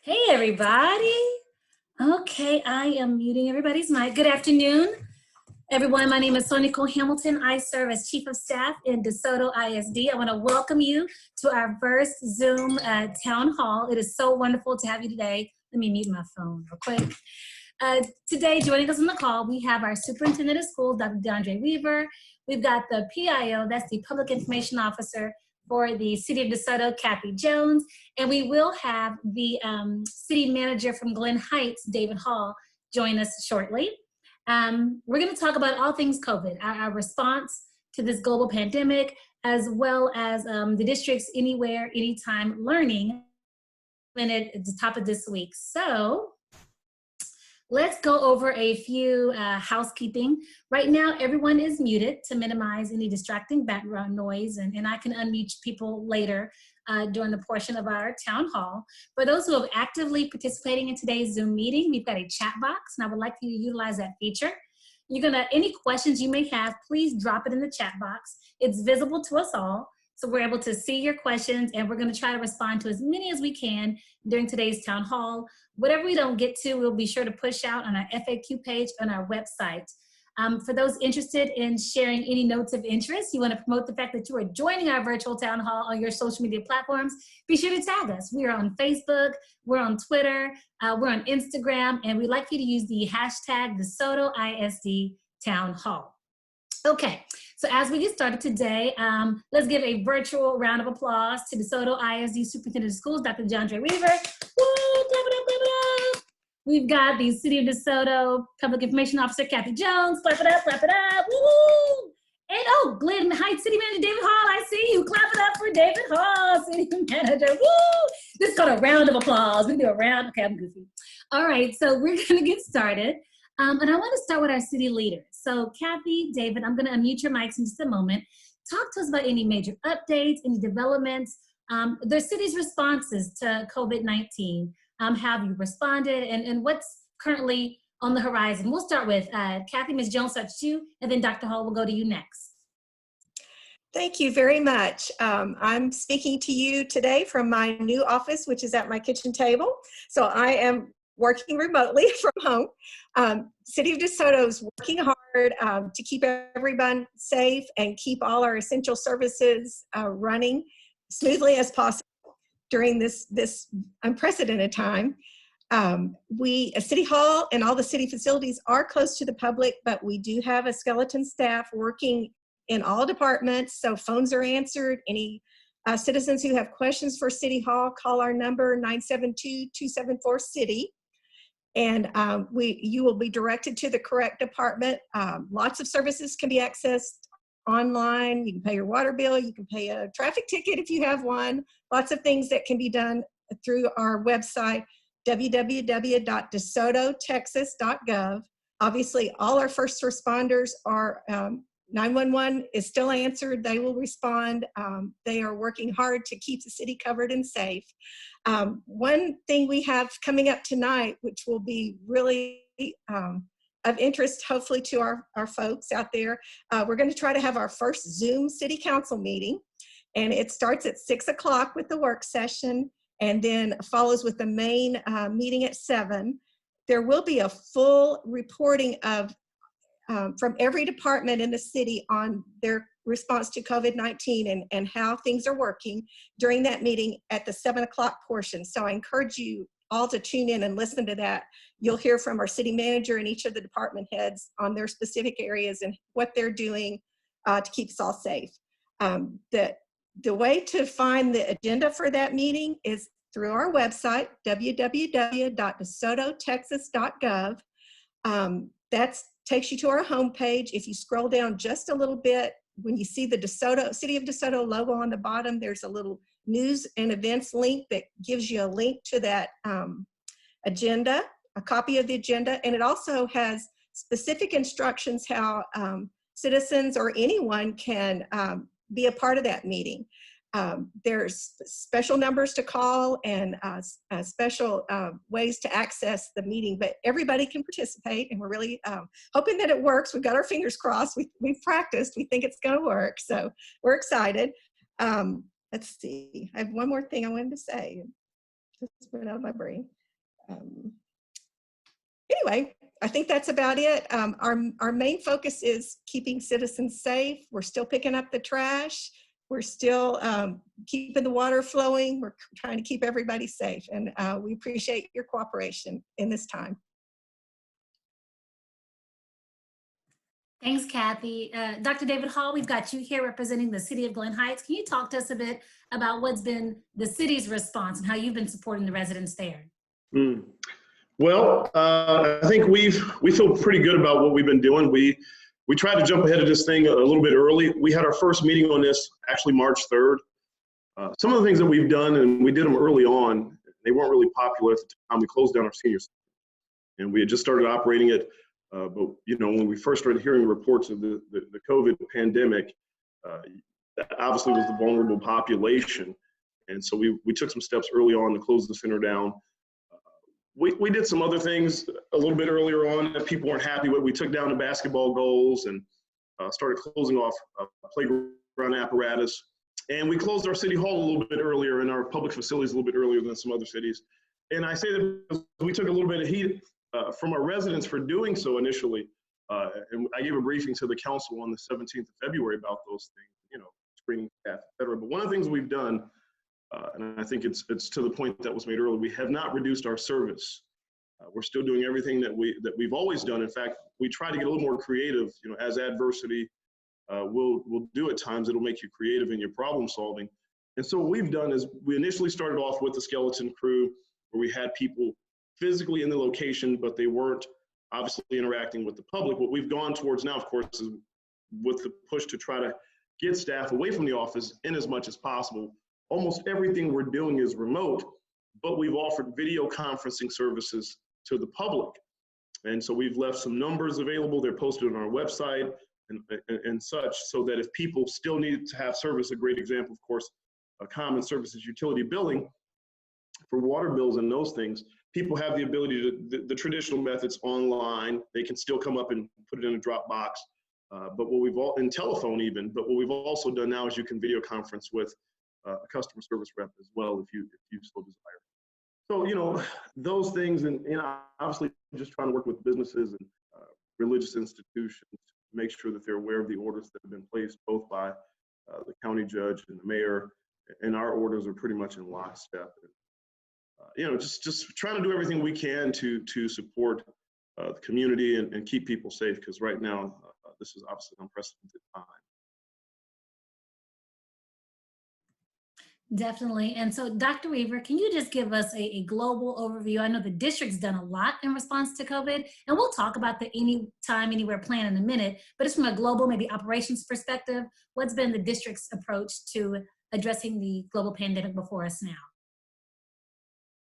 Hey, everybody. Okay, I am muting everybody's mic. Good afternoon, everyone. My name is Sonia Cole Hamilton. I serve as Chief of Staff in DeSoto ISD. I want to welcome you to our first Zoom town hall. It is so wonderful to have you today. Let me mute my phone real quick. Today, joining us on the call, we have our Superintendent of Schools, Dr. DeAndre Weaver. We've got the PIO, that's the Public Information Officer for the City of DeSoto, Kathy Jones. And we will have the City Manager from Glen Heights, David Hall, join us shortly. We're going to talk about all things COVID, our response to this global pandemic, as well as the district's Anywhere, Anytime Learning at the top of this week. So let's go over a few housekeeping. Right now, everyone is muted to minimize any distracting background noise, and I can unmute people later during the portion of our town hall. For those who are actively participating in today's Zoom meeting, we've got a chat box, and I would like you to utilize that feature. Any questions you may have, please drop it in the chat box. It's visible to us all, so we're able to see your questions, and we're going to try to respond to as many as we can during today's town hall. Whatever we don't get to, we'll be sure to push out on our FAQ page on our website. For those interested in sharing any notes of interest, you want to promote the fact that you are joining our virtual town hall on your social media platforms, be sure to tag us. We are on Facebook, we're on Twitter, we're on Instagram, and we'd like you to use the hashtag DeSoto ISD Town Hall. Okay, so as we get started today, let's give a virtual round of applause to DeSoto ISD Superintendent of Schools, Dr. DeAndre Weaver. Woo, clap it up, clap it up. We've got the City of DeSoto Public Information Officer, Kathy Jones. Clap it up, woo! And Glen Heights City Manager David Hall, I see you. Clap it up for David Hall, City Manager, woo! This is called a round of applause. We can do a round, okay, I'm goofy. All right, so we're gonna get started. And I want to start with our city leaders. So Kathy, David, I'm going to unmute your mics in just a moment. Talk to us about any major updates, any developments, the city's responses to COVID-19. Have you responded, and what's currently on the horizon? We'll start with Kathy, Ms. Jones, that's you, and then Dr. Hall will go to you next. Thank you very much. I'm speaking to you today from my new office, which is at my kitchen table. So I am working remotely from home. City of DeSoto is working hard to keep everyone safe and keep all our essential services running smoothly as possible during this unprecedented time. City Hall and all the city facilities are closed to the public, but we do have a skeleton staff working in all departments, so phones are answered. Any citizens who have questions for City Hall, call our number 972-274-CITY. And you will be directed to the correct department. Lots of services can be accessed online. You can pay your water bill, you can pay a traffic ticket if you have one. Lots of things that can be done through our website, www.desototexas.gov. Obviously, all our first responders are 911 is still answered. They will respond. They are working hard to keep the city covered and safe. One thing we have coming up tonight, which will be really of interest, hopefully, to our folks out there, we're going to try to have our first Zoom City Council meeting. And it starts at 6 o'clock with the work session and then follows with the main meeting at 7. There will be a full reporting of from every department in the city on their response to COVID-19 and how things are working during that meeting at the 7 o'clock portion. So I encourage you all to tune in and listen to that. You'll hear from our city manager and each of the department heads on their specific areas and what they're doing to keep us all safe. The way to find the agenda for that meeting is through our website, www.desototexas.gov. That takes you to our homepage. If you scroll down just a little bit, when you see the City of DeSoto logo on the bottom, there's a little news and events link that gives you a link to that agenda, a copy of the agenda, and it also has specific instructions how citizens or anyone can be a part of that meeting. There's special numbers to call and special ways to access the meeting, but everybody can participate, and we're really hoping that it works. We've got our fingers crossed. We've practiced. We think it's going to work, so we're excited. Let's see. I have one more thing I wanted to say. just went out of my brain. Anyway, I think that's about it. Our main focus is keeping citizens safe. We're still picking up the trash. We're still keeping the water flowing. We're trying to keep everybody safe. And we appreciate your cooperation in this time. Thanks, Kathy. Dr. David Hall, we've got you here representing the city of Glen Heights. Can you talk to us a bit about what's been the city's response and how you've been supporting the residents there? Well, I think we feel pretty good about what we've been doing. We tried to jump ahead of this thing a little bit early. We had our first meeting on this actually March 3rd. Some of the things that we've done, and we did them early on, they weren't really popular at the time. We closed down our senior center, and we had just started operating it. But you know, when we first started hearing reports of the COVID pandemic, that obviously was the vulnerable population, and so we took some steps early on to close the center down. We did some other things a little bit earlier on that people weren't happy with. We took down the basketball goals and started closing off playground apparatus. And we closed our city hall a little bit earlier and our public facilities a little bit earlier than some other cities. And I say that because we took a little bit of heat from our residents for doing so initially. And I gave a briefing to the council on the 17th of February about those things, you know, screening staff, et cetera. But one of the things we've done, and I think it's to the point that was made earlier, we have not reduced our service. We're still doing everything that we've always done. In fact, we try to get a little more creative. You know, as adversity will do at times, it'll make you creative in your problem solving. And so what we've done is we initially started off with the skeleton crew, where we had people physically in the location, but they weren't obviously interacting with the public. What we've gone towards now, of course, is with the push to try to get staff away from the office in as much as possible. Almost everything we're doing is remote, but we've offered video conferencing services to the public. And so we've left some numbers available. They're posted on our website and such, so that if people still need to have service, a great example, of course, a common services utility billing for water bills and those things, people have the ability to, the traditional methods online, they can still come up and put it in a Dropbox. But what we've in telephone even, but what we've also done now is you can video conference with a customer service rep as well if you so desire. So, you know, those things, and obviously just trying to work with businesses and religious institutions to make sure that they're aware of the orders that have been placed both by the county judge and the mayor, and our orders are pretty much in lockstep. You know, just trying to do everything we can to support the community and keep people safe, because right now this is obviously an unprecedented time. Definitely. And so, Dr. Weaver, can you just give us a global overview? I know the district's done a lot in response to COVID, and we'll talk about the Anytime, Anywhere plan in a minute, but it's from a global, maybe operations perspective. What's been the district's approach to addressing the global pandemic before us now?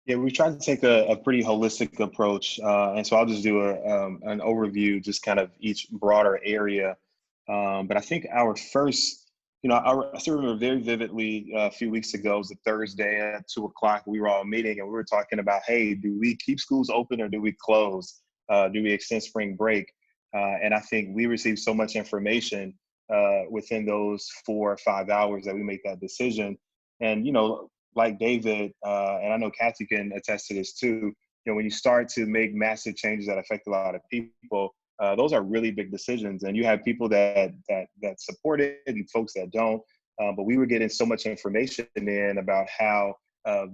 Yeah, we tried to take a pretty holistic approach. And so I'll just do an overview, just kind of each broader area. But I think our first, you know, I still remember very vividly a few weeks ago, it was a Thursday at 2 o'clock, we were all meeting and we were talking about, hey, do we keep schools open or do we close? Do we extend spring break? And I think we received so much information within those 4 or 5 hours that we made that decision. And, you know, like David, and I know Kathy can attest to this too, you know, when you start to make massive changes that affect a lot of people, those are really big decisions, and you have people that support it and folks that don't. But we were getting so much information in about how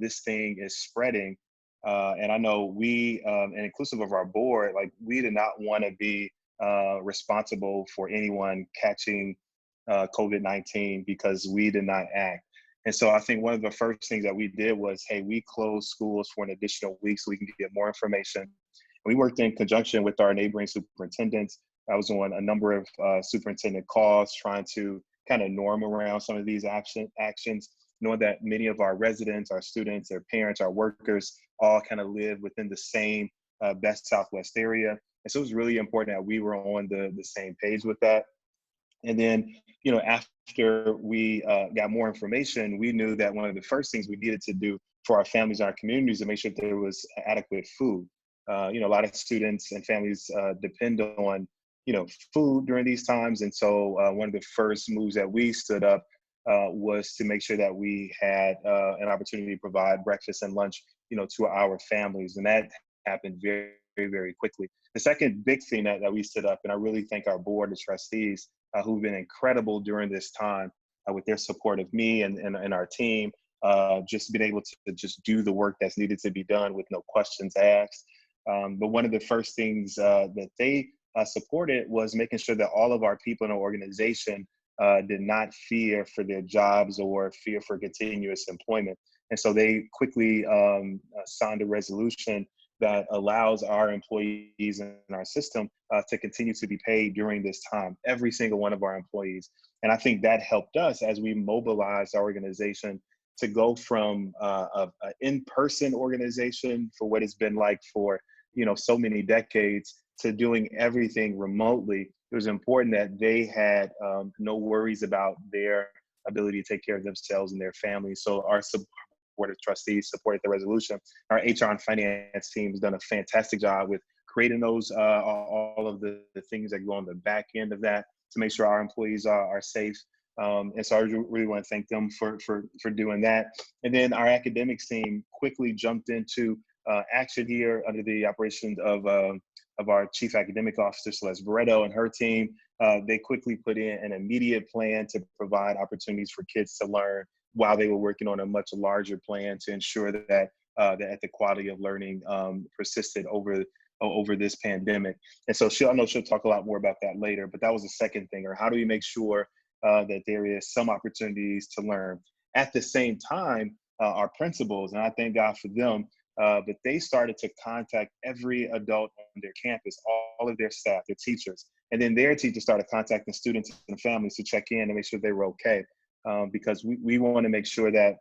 this thing is spreading, and I know we, and inclusive of our board, like we did not want to be responsible for anyone catching COVID-19 because we did not act. And so I think one of the first things that we did was, hey, we closed schools for an additional week so we can get more information. We worked in conjunction with our neighboring superintendents. I was on a number of superintendent calls trying to kind of norm around some of these actions, knowing that many of our residents, our students, their parents, our workers all kind of live within the same Best Southwest area. And so it was really important that we were on the same page with that. And then, you know, after we got more information, we knew that one of the first things we needed to do for our families and our communities to make sure that there was adequate food. You know, a lot of students and families depend on, you know, food during these times. And so one of the first moves that we stood up was to make sure that we had an opportunity to provide breakfast and lunch to our families. And that happened very, very, very quickly. The second big thing that we stood up, and I really thank our board of trustees who've been incredible during this time with their support of me and our team, just being able to just do the work that's needed to be done with no questions asked. But one of the first things that they supported was making sure that all of our people in our organization did not fear for their jobs or fear for continuous employment. And so they quickly signed a resolution that allows our employees in our system to continue to be paid during this time, every single one of our employees. And I think that helped us as we mobilized our organization to go from an in-person organization for what it's been like for so many decades to doing everything remotely. It was important that they had no worries about their ability to take care of themselves and their families. So our board of trustees supported the resolution. Our HR and finance team has done a fantastic job with creating those, all of the things that go on the back end of that to make sure our employees are safe. And so I really want to thank them for doing that. And then our academics team quickly jumped into action here under the operation of our Chief Academic Officer, Celeste Barreto, and her team. They quickly put in an immediate plan to provide opportunities for kids to learn while they were working on a much larger plan to ensure that the quality of learning persisted over this pandemic. And so I know she'll talk a lot more about that later, but that was the second thing, or how do we make sure that there is some opportunities to learn? At the same time, our principals, and I thank God for them, but they started to contact every adult on their campus, all of their staff, their teachers, and then their teachers started contacting students and families to check in and make sure they were okay, because we want to make sure that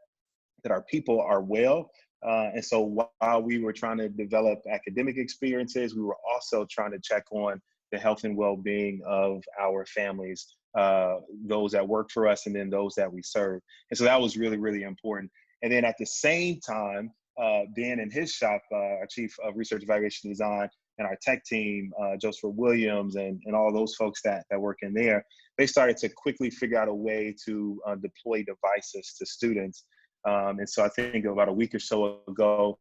our people are well. And so while we were trying to develop academic experiences, we were also trying to check on the health and well-being of our families, those that work for us and then those that we serve. And so that was really, really important. And then at the same time, Dan and his shop, our Chief of Research Evaluation Design, and our tech team, Joseph Williams and all those folks that work in there, they started to quickly figure out a way to deploy devices to students. And so I think about a week or so ago,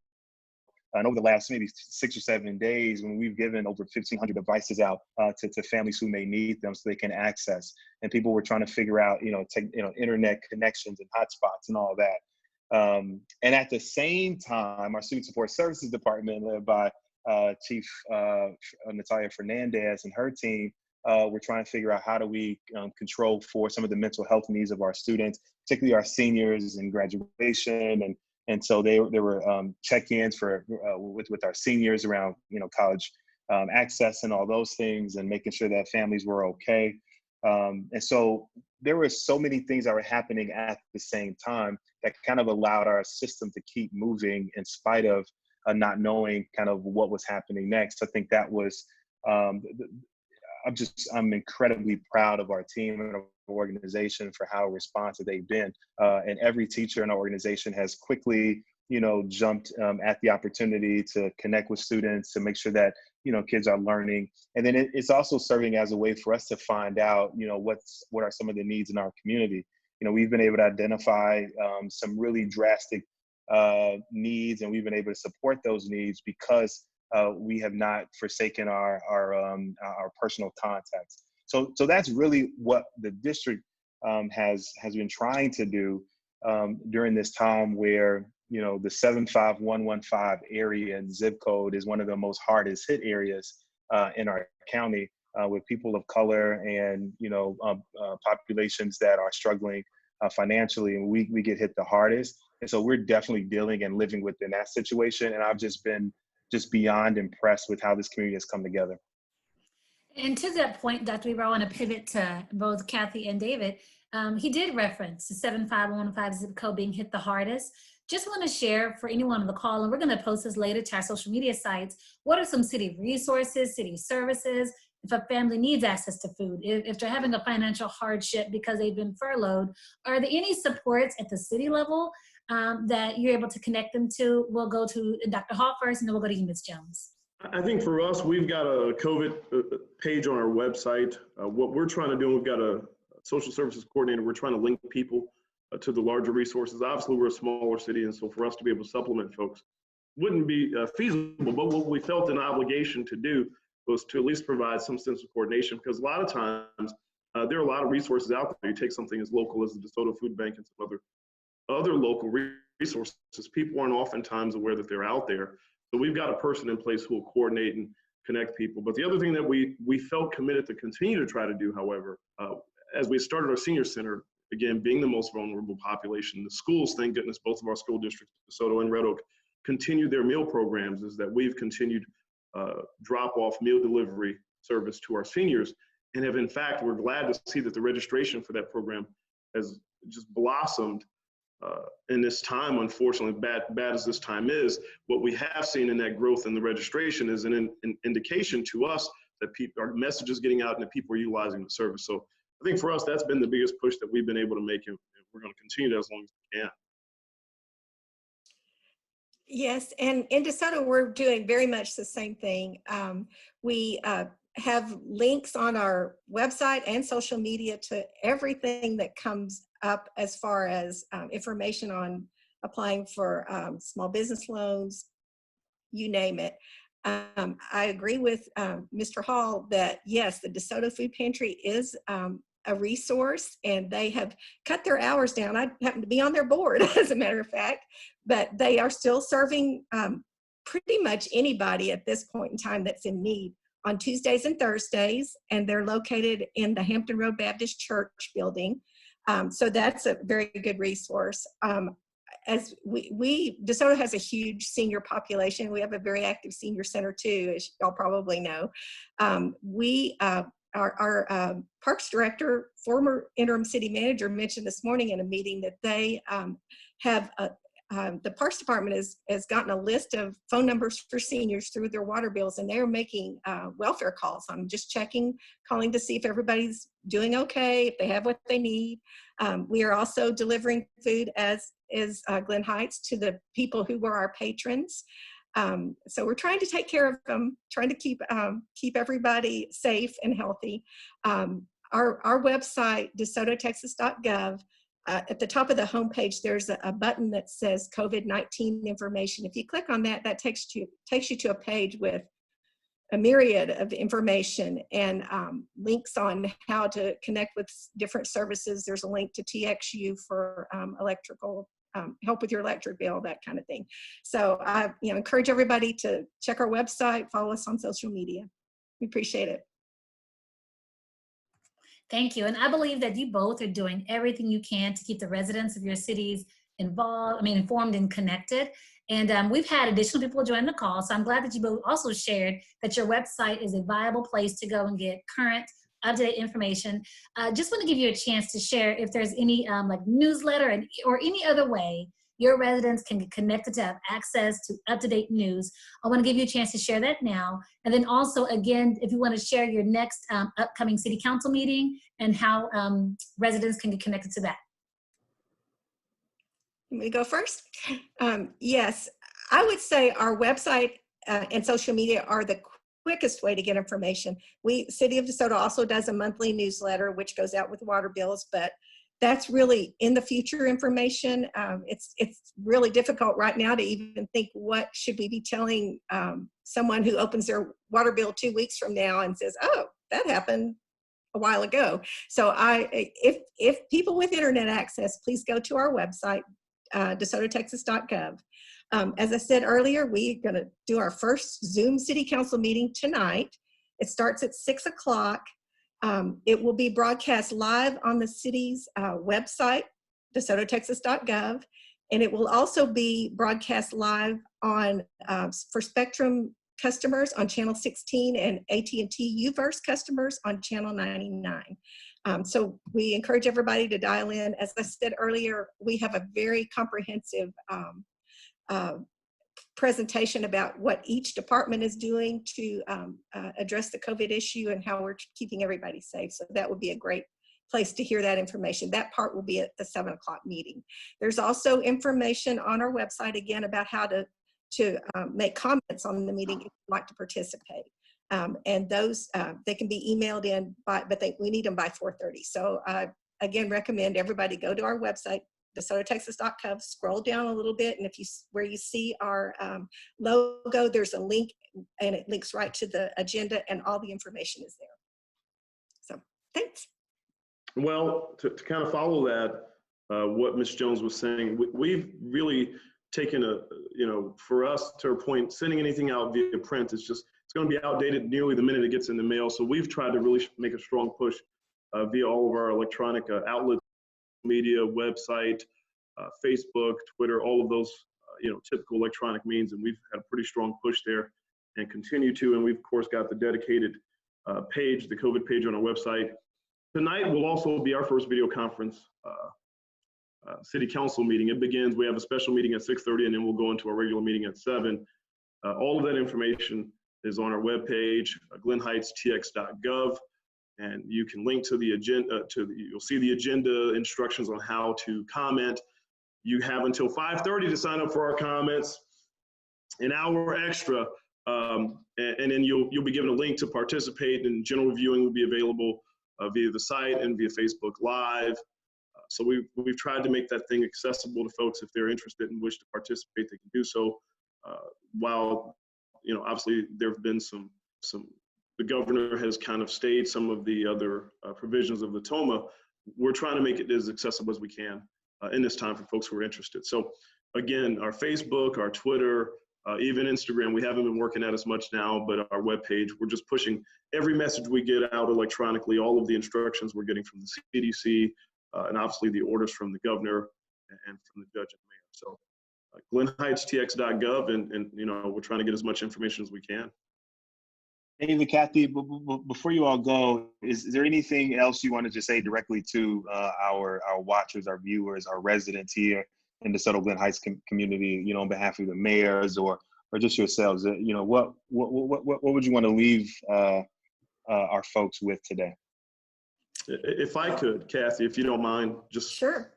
and over the last maybe 6 or 7 days, when we've given over 1,500 devices out to families who may need them so they can access. And people were trying to figure out, internet connections and hotspots and all that. And at the same time, our Student Support Services Department, led by Chief Natalia Fernandez and her team, we're trying to figure out how do we control for some of the mental health needs of our students, particularly our seniors in graduation. And so there were check-ins with our seniors around college access and all those things, and making sure that families were okay. And so there were so many things that were happening at the same time that kind of allowed our system to keep moving in spite of not knowing kind of what was happening next. I think that was, I'm incredibly proud of our team and our organization for how responsive they've been. And every teacher in our organization has quickly, jumped at the opportunity to connect with students, to make sure that, kids are learning. And then it's also serving as a way for us to find out, what are some of the needs in our community. We've been able to identify some really drastic needs, and we've been able to support those needs because we have not forsaken our personal contacts. So that's really what the district has been trying to do during this time where, the 75115 area and zip code is one of the most hardest hit areas in our county, with people of color and, populations that are struggling financially, and we get hit the hardest. And so we're definitely dealing and living within that situation. And I've just been beyond impressed with how this community has come together. And to that point, Dr. Weaver, I want to pivot to both Kathy and David. He did reference the 75115 zip code being hit the hardest. Just want to share for anyone on the call, and we're going to post this later to our social media sites, what are some city resources, city services, if a family needs access to food, if they're having a financial hardship because they've been furloughed, are there any supports at the city level that you're able to connect them to? We'll go to Dr. Hall first, and then we'll go to you, Ms. Jones. I think for us, we've got a COVID page on our website. What we're trying to do, we've got a social services coordinator. We're trying to link people to the larger resources. Obviously, we're a smaller city, and so for us to be able to supplement folks, wouldn't be feasible, but what we felt an obligation to do was to at least provide some sense of coordination, because a lot of times there are a lot of resources out there. You take something as local as the DeSoto Food Bank and some other local resources, people aren't oftentimes aware that they're out there. So we've got a person in place who will coordinate and connect people. But the other thing that we felt committed to continue to try to do, however, as we started our senior center, again, being the most vulnerable population, the schools, thank goodness, both of our school districts, DeSoto and Red Oak, continued their meal programs, is that we've continued drop-off meal delivery service to our seniors. And have, in fact, we're glad to see that the registration for that program has just blossomed in this time. Unfortunately, bad as this time is, what we have seen in that growth in the registration is an indication to us that our message is getting out and that people are utilizing the service. So I think for us, that's been the biggest push that we've been able to make, and we're going to continue that as long as we can. Yes, and in DeSoto, we're doing very much the same thing. We have links on our website and social media to everything that comes up as far as information on applying for small business loans, you name it. I agree with Mr. Hall that yes, the DeSoto Food Pantry is a resource, and they have cut their hours down. I happen to be on their board, as a matter of fact, but they are still serving pretty much anybody at this point in time that's in need on Tuesdays and Thursdays, and they're located in the Hampton Road Baptist Church building. So that's a very good resource. As DeSoto has a huge senior population. We have a very active senior center too, as y'all probably know. Our Parks Director, former interim city manager, mentioned this morning in a meeting that they have the Parks Department has gotten a list of phone numbers for seniors through their water bills, and they're making welfare calls. I'm just calling to see if everybody's doing okay, if they have what they need. We are also delivering food as Glen Heights to the people who were our patrons. So we're trying to take care of them, trying to keep everybody safe and healthy. Our website, DeSotoTexas.gov, at the top of the homepage, there's a button that says COVID-19 information. If you click on that, that takes you to a page with a myriad of information and links on how to connect with different services. There's a link to TXU for electrical help with your electric bill, that kind of thing. So I encourage everybody to check our website, follow us on social media. We appreciate it. Thank you. And I believe that you both are doing everything you can to keep the residents of your cities informed and connected. And we've had additional people join the call. So I'm glad that you both also shared that your website is a viable place to go and get current, up-to-date information. Just want to give you a chance to share if there's any newsletter or any other way your residents can get connected to have access to up-to-date news. I want to give you a chance to share that now. And then also, again, if you want to share your next upcoming city council meeting and how residents can get connected to that. Let me go first. Yes, I would say our website and social media are the quickest way to get information. City of DeSoto also does a monthly newsletter, which goes out with water bills, but that's really in the future information. It's really difficult right now to even think what should we be telling someone who opens their water bill 2 weeks from now and says, oh, that happened a while ago. So if people with internet access, please go to our website, DeSotoTexas.gov. As I said earlier, we're going to do our first Zoom City Council meeting tonight. It starts at 6 o'clock. It will be broadcast live on the city's website, DeSotoTexas.gov, and it will also be broadcast live for Spectrum customers on Channel 16 and AT&T UVerse customers on Channel 99. So we encourage everybody to dial in. As I said earlier, we have a very comprehensive presentation about what each department is doing to address the COVID issue and how we're keeping everybody safe. So that would be a great place to hear that information. That part will be at the 7 o'clock meeting. There's also information on our website, again, about how to make comments on the meeting if you'd like to participate. And those, they can be emailed in, but we need them by 4:30. So I, again, recommend everybody go to our website, DeSotoTexas.gov, scroll down a little bit, and where you see our logo, there's a link, and it links right to the agenda, and all the information is there. So thanks. Well, to kind of follow that, what Ms. Jones was saying, we've really taken for us, to her point, sending anything out via print is just, it's going to be outdated nearly the minute it gets in the mail. So we've tried to really make a strong push via all of our electronic outlets, media, website, Facebook, Twitter, all of those, typical electronic means. And we've had a pretty strong push there and continue to. And we've, of course, got the dedicated page, the COVID page on our website. Tonight will also be our first video conference city council meeting. It begins, we have a special meeting at 6:30, and then we'll go into our regular meeting at 7. All of that information is on our webpage, glenheightstx.gov, and you can link to the agenda, you'll see the agenda instructions on how to comment. You have until 5:30 to sign up for our comments, an hour extra, and then you'll be given a link to participate, and general viewing will be available via the site and via Facebook Live. So we've tried to make that thing accessible to folks. If they're interested and wish to participate, they can do so. While, obviously there have been the governor has kind of stayed some of the other provisions of the TOMA, we're trying to make it as accessible as we can in this time for folks who are interested. So again, our Facebook, our Twitter, even Instagram, we haven't been working at as much now, but our webpage, we're just pushing every message we get out electronically, all of the instructions we're getting from the CDC, and obviously the orders from the governor and from the judge and mayor. So glenheightstx.gov, and we're trying to get as much information as we can. David, Kathy, before you all go, is there anything else you wanted to say directly to our watchers, our viewers, our residents here in the DeSoto Glen Heights community, on behalf of the mayors or just yourselves? What would you want to leave our folks with today? If I could, Kathy, if you don't mind, just sure.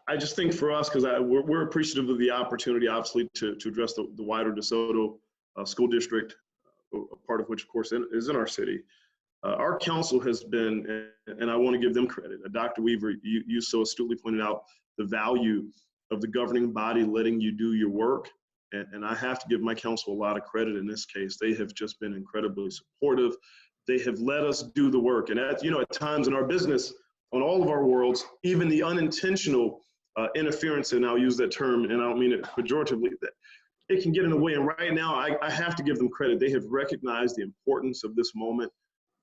I just think for us, because we're appreciative of the opportunity, obviously, to address the wider DeSoto school district, a part of which, of course, is in our city. Our council has been, and I want to give them credit. Dr. Weaver, you so astutely pointed out the value of the governing body letting you do your work. And I have to give my council a lot of credit in this case. They have just been incredibly supportive. They have let us do the work. And at times in our business, on all of our worlds, even the unintentional interference, and I'll use that term, and I don't mean it pejoratively, that it can get in the way. And right now, I have to give them credit. They have recognized the importance of this moment,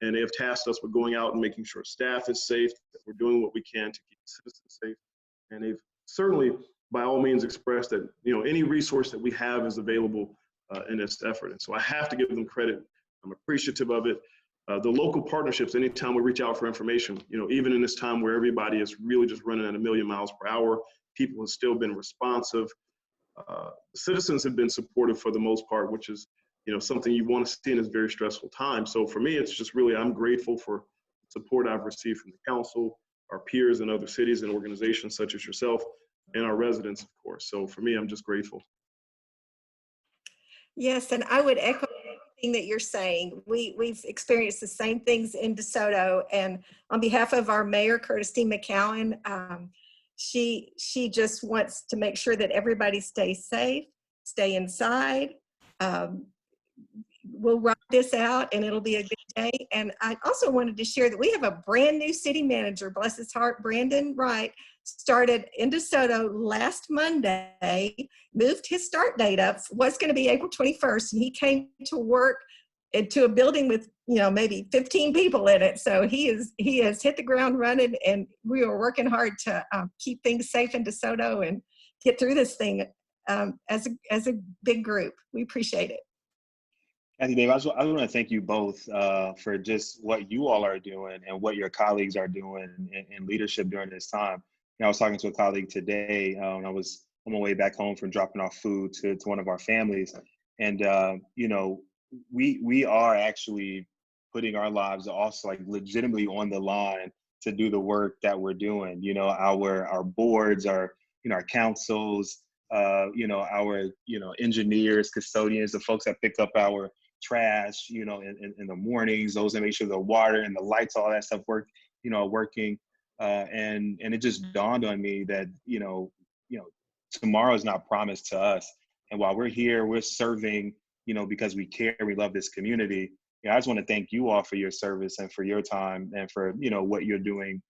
and they have tasked us with going out and making sure staff is safe, that we're doing what we can to keep citizens safe. And they've certainly, by all means, expressed that any resource that we have is available in this effort. And so I have to give them credit. I'm appreciative of it. The local partnerships, anytime we reach out for information, even in this time where everybody is really just running at 1,000,000 miles per hour, people have still been responsive. Citizens have been supportive for the most part, which is, something you want to see in this very stressful time. So for me, it's just really, I'm grateful for the support I've received from the council, our peers in other cities and organizations such as yourself, and our residents, of course. So for me, I'm just grateful. Yes, and I would echo everything that you're saying. We've experienced the same things in DeSoto, and on behalf of our mayor, Curtis-T. McCowan, she just wants to make sure that everybody stays safe, stay inside. We'll ride this out, and it'll be a good day. And I also wanted to share that we have a brand new city manager, bless his heart, Brandon Wright, started in DeSoto last Monday, moved his start date up, was going to be April 21st, and he came to work into a building with maybe 15 people in it. So he has hit the ground running, and we are working hard to keep things safe in DeSoto and get through this thing as a big group. We appreciate it. Kathy, Dave, I want to thank you both for just what you all are doing and what your colleagues are doing in leadership during this time. I was talking to a colleague today, and I was on my way back home from dropping off food to one of our families. And, we are actually putting our lives also like legitimately on the line to do the work that we're doing. Our boards, our councils, our engineers, custodians, the folks that pick up our trash, in the mornings, those that make sure the water and the lights, all that stuff working. And it just dawned on me that, tomorrow is not promised to us. And while we're here, we're serving, because we care, we love this community. I just want to thank you all for your service and for your time and for, what you're doing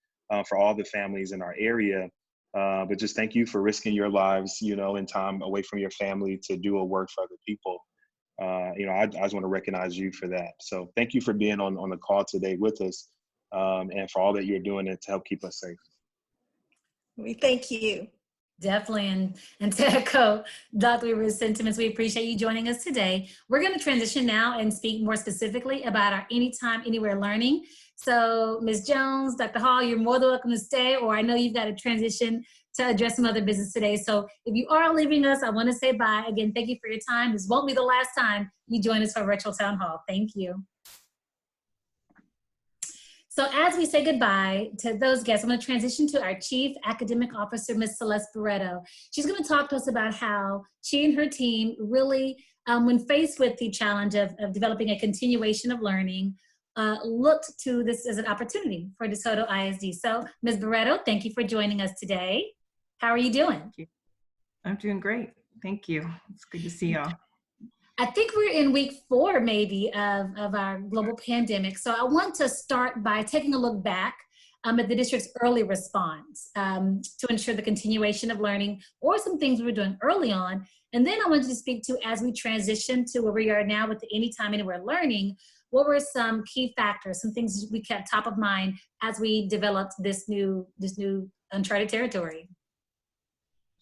for all the families in our area. But just thank you for risking your lives, and time away from your family to do a work for other people. I just want to recognize you for that. So thank you for being on the call today with us, and for all that you're doing to help keep us safe. We thank you. Definitely, and to echo Dr. Weaver's sentiments, we appreciate you joining us today. We're going to transition now and speak more specifically about our Anytime, Anywhere learning. So Ms. Jones, Dr. Hall, you're more than welcome to stay, or I know you've got to transition to address some other business today. So if you are leaving us, I want to say bye. Again, thank you for your time. This won't be the last time you join us for Virtual Town Hall. Thank you. So as we say goodbye to those guests, I'm going to transition to our Chief Academic Officer, Ms. Celeste Barreto. She's going to talk to us about how she and her team really, when faced with the challenge of developing a continuation of learning, looked to this as an opportunity for DeSoto ISD. So Ms. Barreto, thank you for joining us today. How are you doing? Thank you. I'm doing great. Thank you. It's good to see y'all. I think we're in week 4 maybe of our global pandemic. So I want to start by taking a look back at the district's early response to ensure the continuation of learning, or some things we were doing early on. And then I wanted to speak to, as we transition to where we are now with the Anytime, Anywhere learning, what were some key factors, some things we kept top of mind as we developed this new uncharted territory?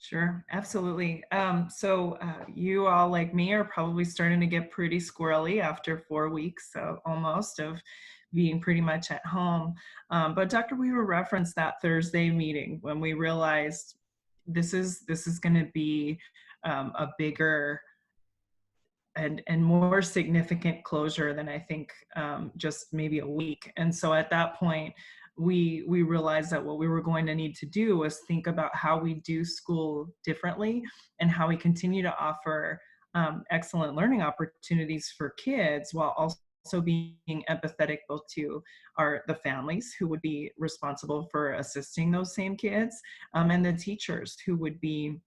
Sure, absolutely. So you all, like me, are probably starting to get pretty squirrely after 4 weeks, almost, of being pretty much at home. But Dr. Weaver referenced that Thursday meeting when we realized this is going to be a bigger and more significant closure than I think just maybe a week. And so at that point, we realized that what we were going to need to do was think about how we do school differently and how we continue to offer excellent learning opportunities for kids, while also being empathetic both to the families who would be responsible for assisting those same kids, and the teachers who would be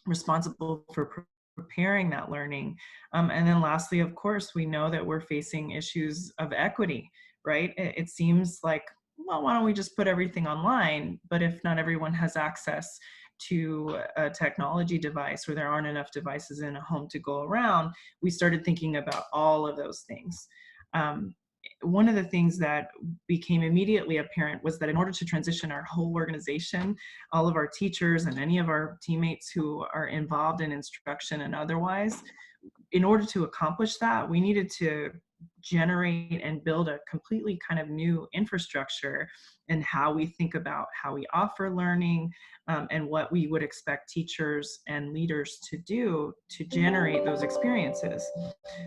responsible for preparing that learning. And then lastly, of course, we know that we're facing issues of equity, right? It seems like, well, why don't we just put everything online? But if not everyone has access to a technology device, or there aren't enough devices in a home to go around, we started thinking about all of those things. One of the things that became immediately apparent was that in order to transition our whole organization, all of our teachers and any of our teammates who are involved in instruction and otherwise, in order to accomplish that, we needed to generate and build a completely kind of new infrastructure in how we think about how we offer learning, and what we would expect teachers and leaders to do to generate those experiences.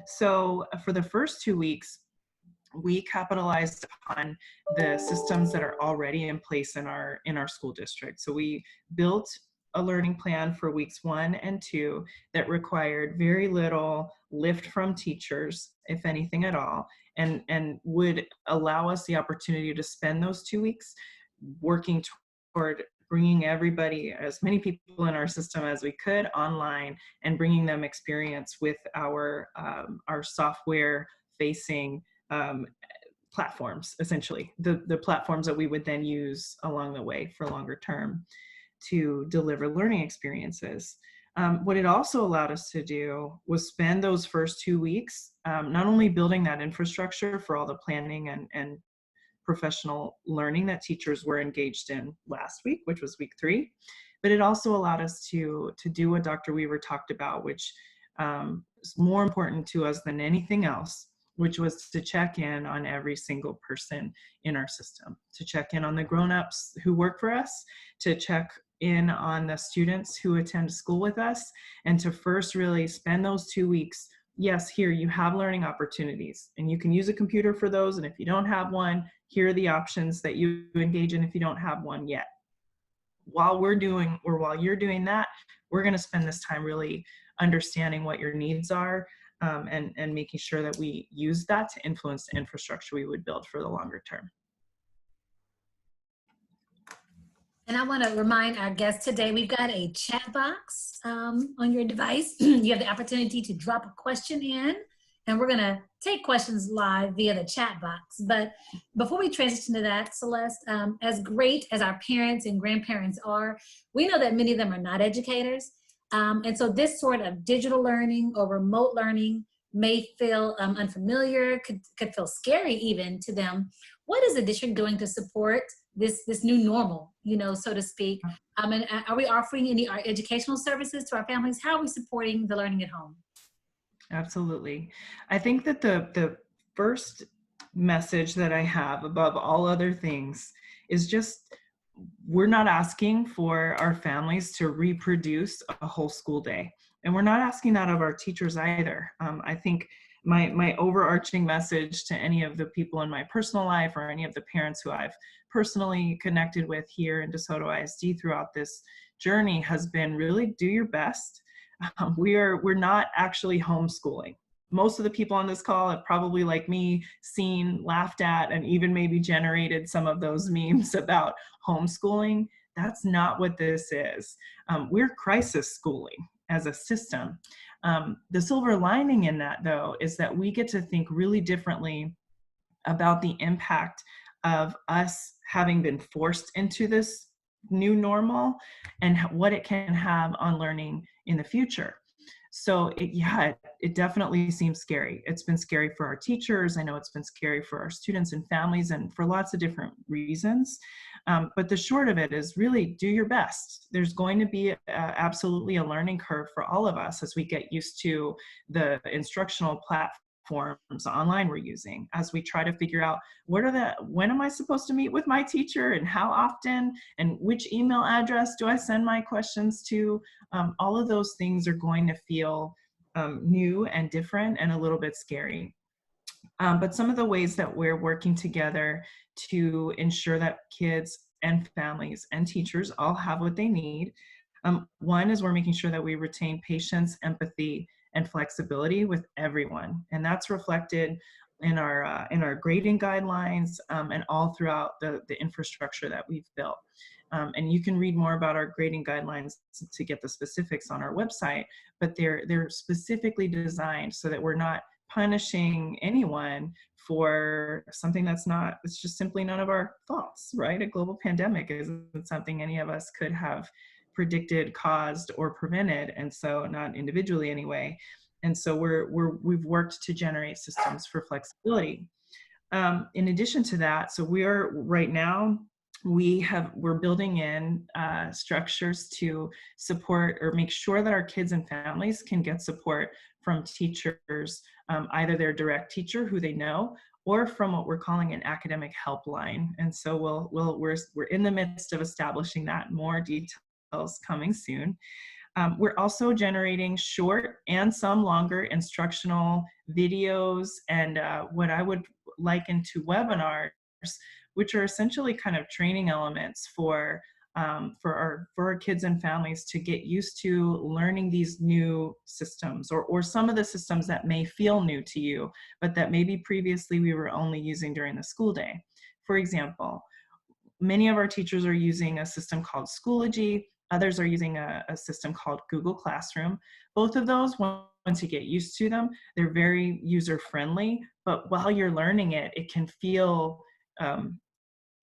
So for the first 2 weeks, we capitalized on the systems that are already in place in our school district. So we built a learning plan for weeks 1 and 2 that required very little lift from teachers, if anything at all, and would allow us the opportunity to spend those 2 weeks working toward bringing everybody, as many people in our system as we could, online, and bringing them experience with our software facing platforms, essentially the platforms that we would then use along the way for longer term to deliver learning experiences. What it also allowed us to do was spend those first 2 weeks not only building that infrastructure for all the planning and professional learning that teachers were engaged in last week, which was week 3, but it also allowed us to do what Dr. Weaver talked about, which is more important to us than anything else, which was to check in on every single person in our system, to check in on the grown-ups who work for us, to check in on the students who attend school with us, and to first really spend those 2 weeks. Yes, here you have learning opportunities and you can use a computer for those. And if you don't have one, here are the options that you engage in if you don't have one yet. While you're doing that, we're going to spend this time really understanding what your needs are, and making sure that we use that to influence the infrastructure we would build for the longer term. And I want to remind our guests today, we've got a chat box on your device. You have the opportunity to drop a question in, and we're going to take questions live via the chat box. But before we transition to that, Celeste, as great as our parents and grandparents are, we know that many of them are not educators. And so this sort of digital learning or remote learning may feel unfamiliar, could feel scary even to them. What is the district doing to support this new normal, so to speak? And are we offering any educational services to our families? How are we supporting the learning at home? Absolutely. I think that the first message that I have above all other things is just, we're not asking for our families to reproduce a whole school day. And we're not asking that of our teachers either. I think my overarching message to any of the people in my personal life or any of the parents who I've personally connected with here in DeSoto ISD throughout this journey has been really do your best. We're not actually homeschooling. Most of the people on this call have probably, like me, seen, laughed at, and even maybe generated some of those memes about homeschooling. That's not what this is. We're crisis schooling as a system. The silver lining in that, though, is that we get to think really differently about the impact of us having been forced into this new normal and what it can have on learning in the future. So it definitely seems scary. It's been scary for our teachers. I know it's been scary for our students and families, and for lots of different reasons. But the short of it is really do your best. There's going to be absolutely a learning curve for all of us as we get used to the instructional platforms online we're using, as we try to figure out when am I supposed to meet with my teacher and how often, and which email address do I send my questions to. All of those things are going to feel new and different and a little bit scary. But some of the ways that we're working together to ensure that kids and families and teachers all have what they need. One is we're making sure that we retain patience, empathy, and flexibility with everyone. And that's reflected in our grading guidelines and all throughout the infrastructure that we've built. And you can read more about our grading guidelines to get the specifics on our website, but they're specifically designed so that we're not punishing anyone for something it's just simply none of our faults, right? A global pandemic isn't something any of us could have predicted, caused, or prevented, and so not individually anyway. And so we've worked to generate systems for flexibility. In addition to that, so we're building in structures to support or make sure that our kids and families can get support from teachers, either their direct teacher who they know, or from what we're calling an academic helpline. And so we're in the midst of establishing that. More details coming soon. We're also generating short and some longer instructional videos and what I would liken to webinars, which are essentially kind of training elements for our kids and families to get used to learning these new systems, or some of the systems that may feel new to you, but that maybe previously we were only using during the school day. For example, many of our teachers are using a system called Schoology. Others are using a system called Google Classroom. Both of those, once you get used to them, they're very user-friendly, but while you're learning it, it can feel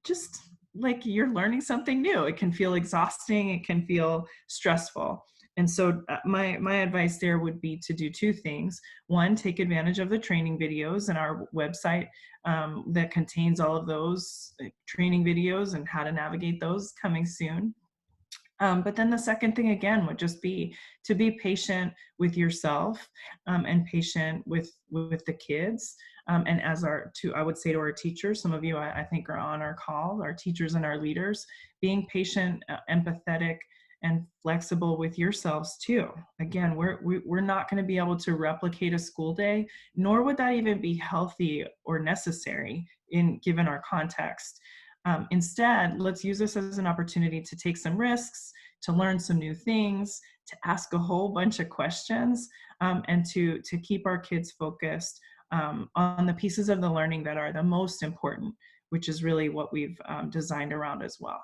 just like you're learning something new. It can feel exhausting, it can feel stressful. And so my advice there would be to do two things. One, take advantage of the training videos in our website that contains all of those training videos and how to navigate those coming soon. But then the second thing, again, would just be to be patient with yourself and patient with the kids. And I would say to our teachers, some of you I think are on our call, our teachers and our leaders, being patient, empathetic, and flexible with yourselves too. Again, we're not going to be able to replicate a school day, nor would that even be healthy or necessary given our context. Instead, let's use this as an opportunity to take some risks, to learn some new things, to ask a whole bunch of questions, and to keep our kids focused on the pieces of the learning that are the most important, which is really what we've designed around as well.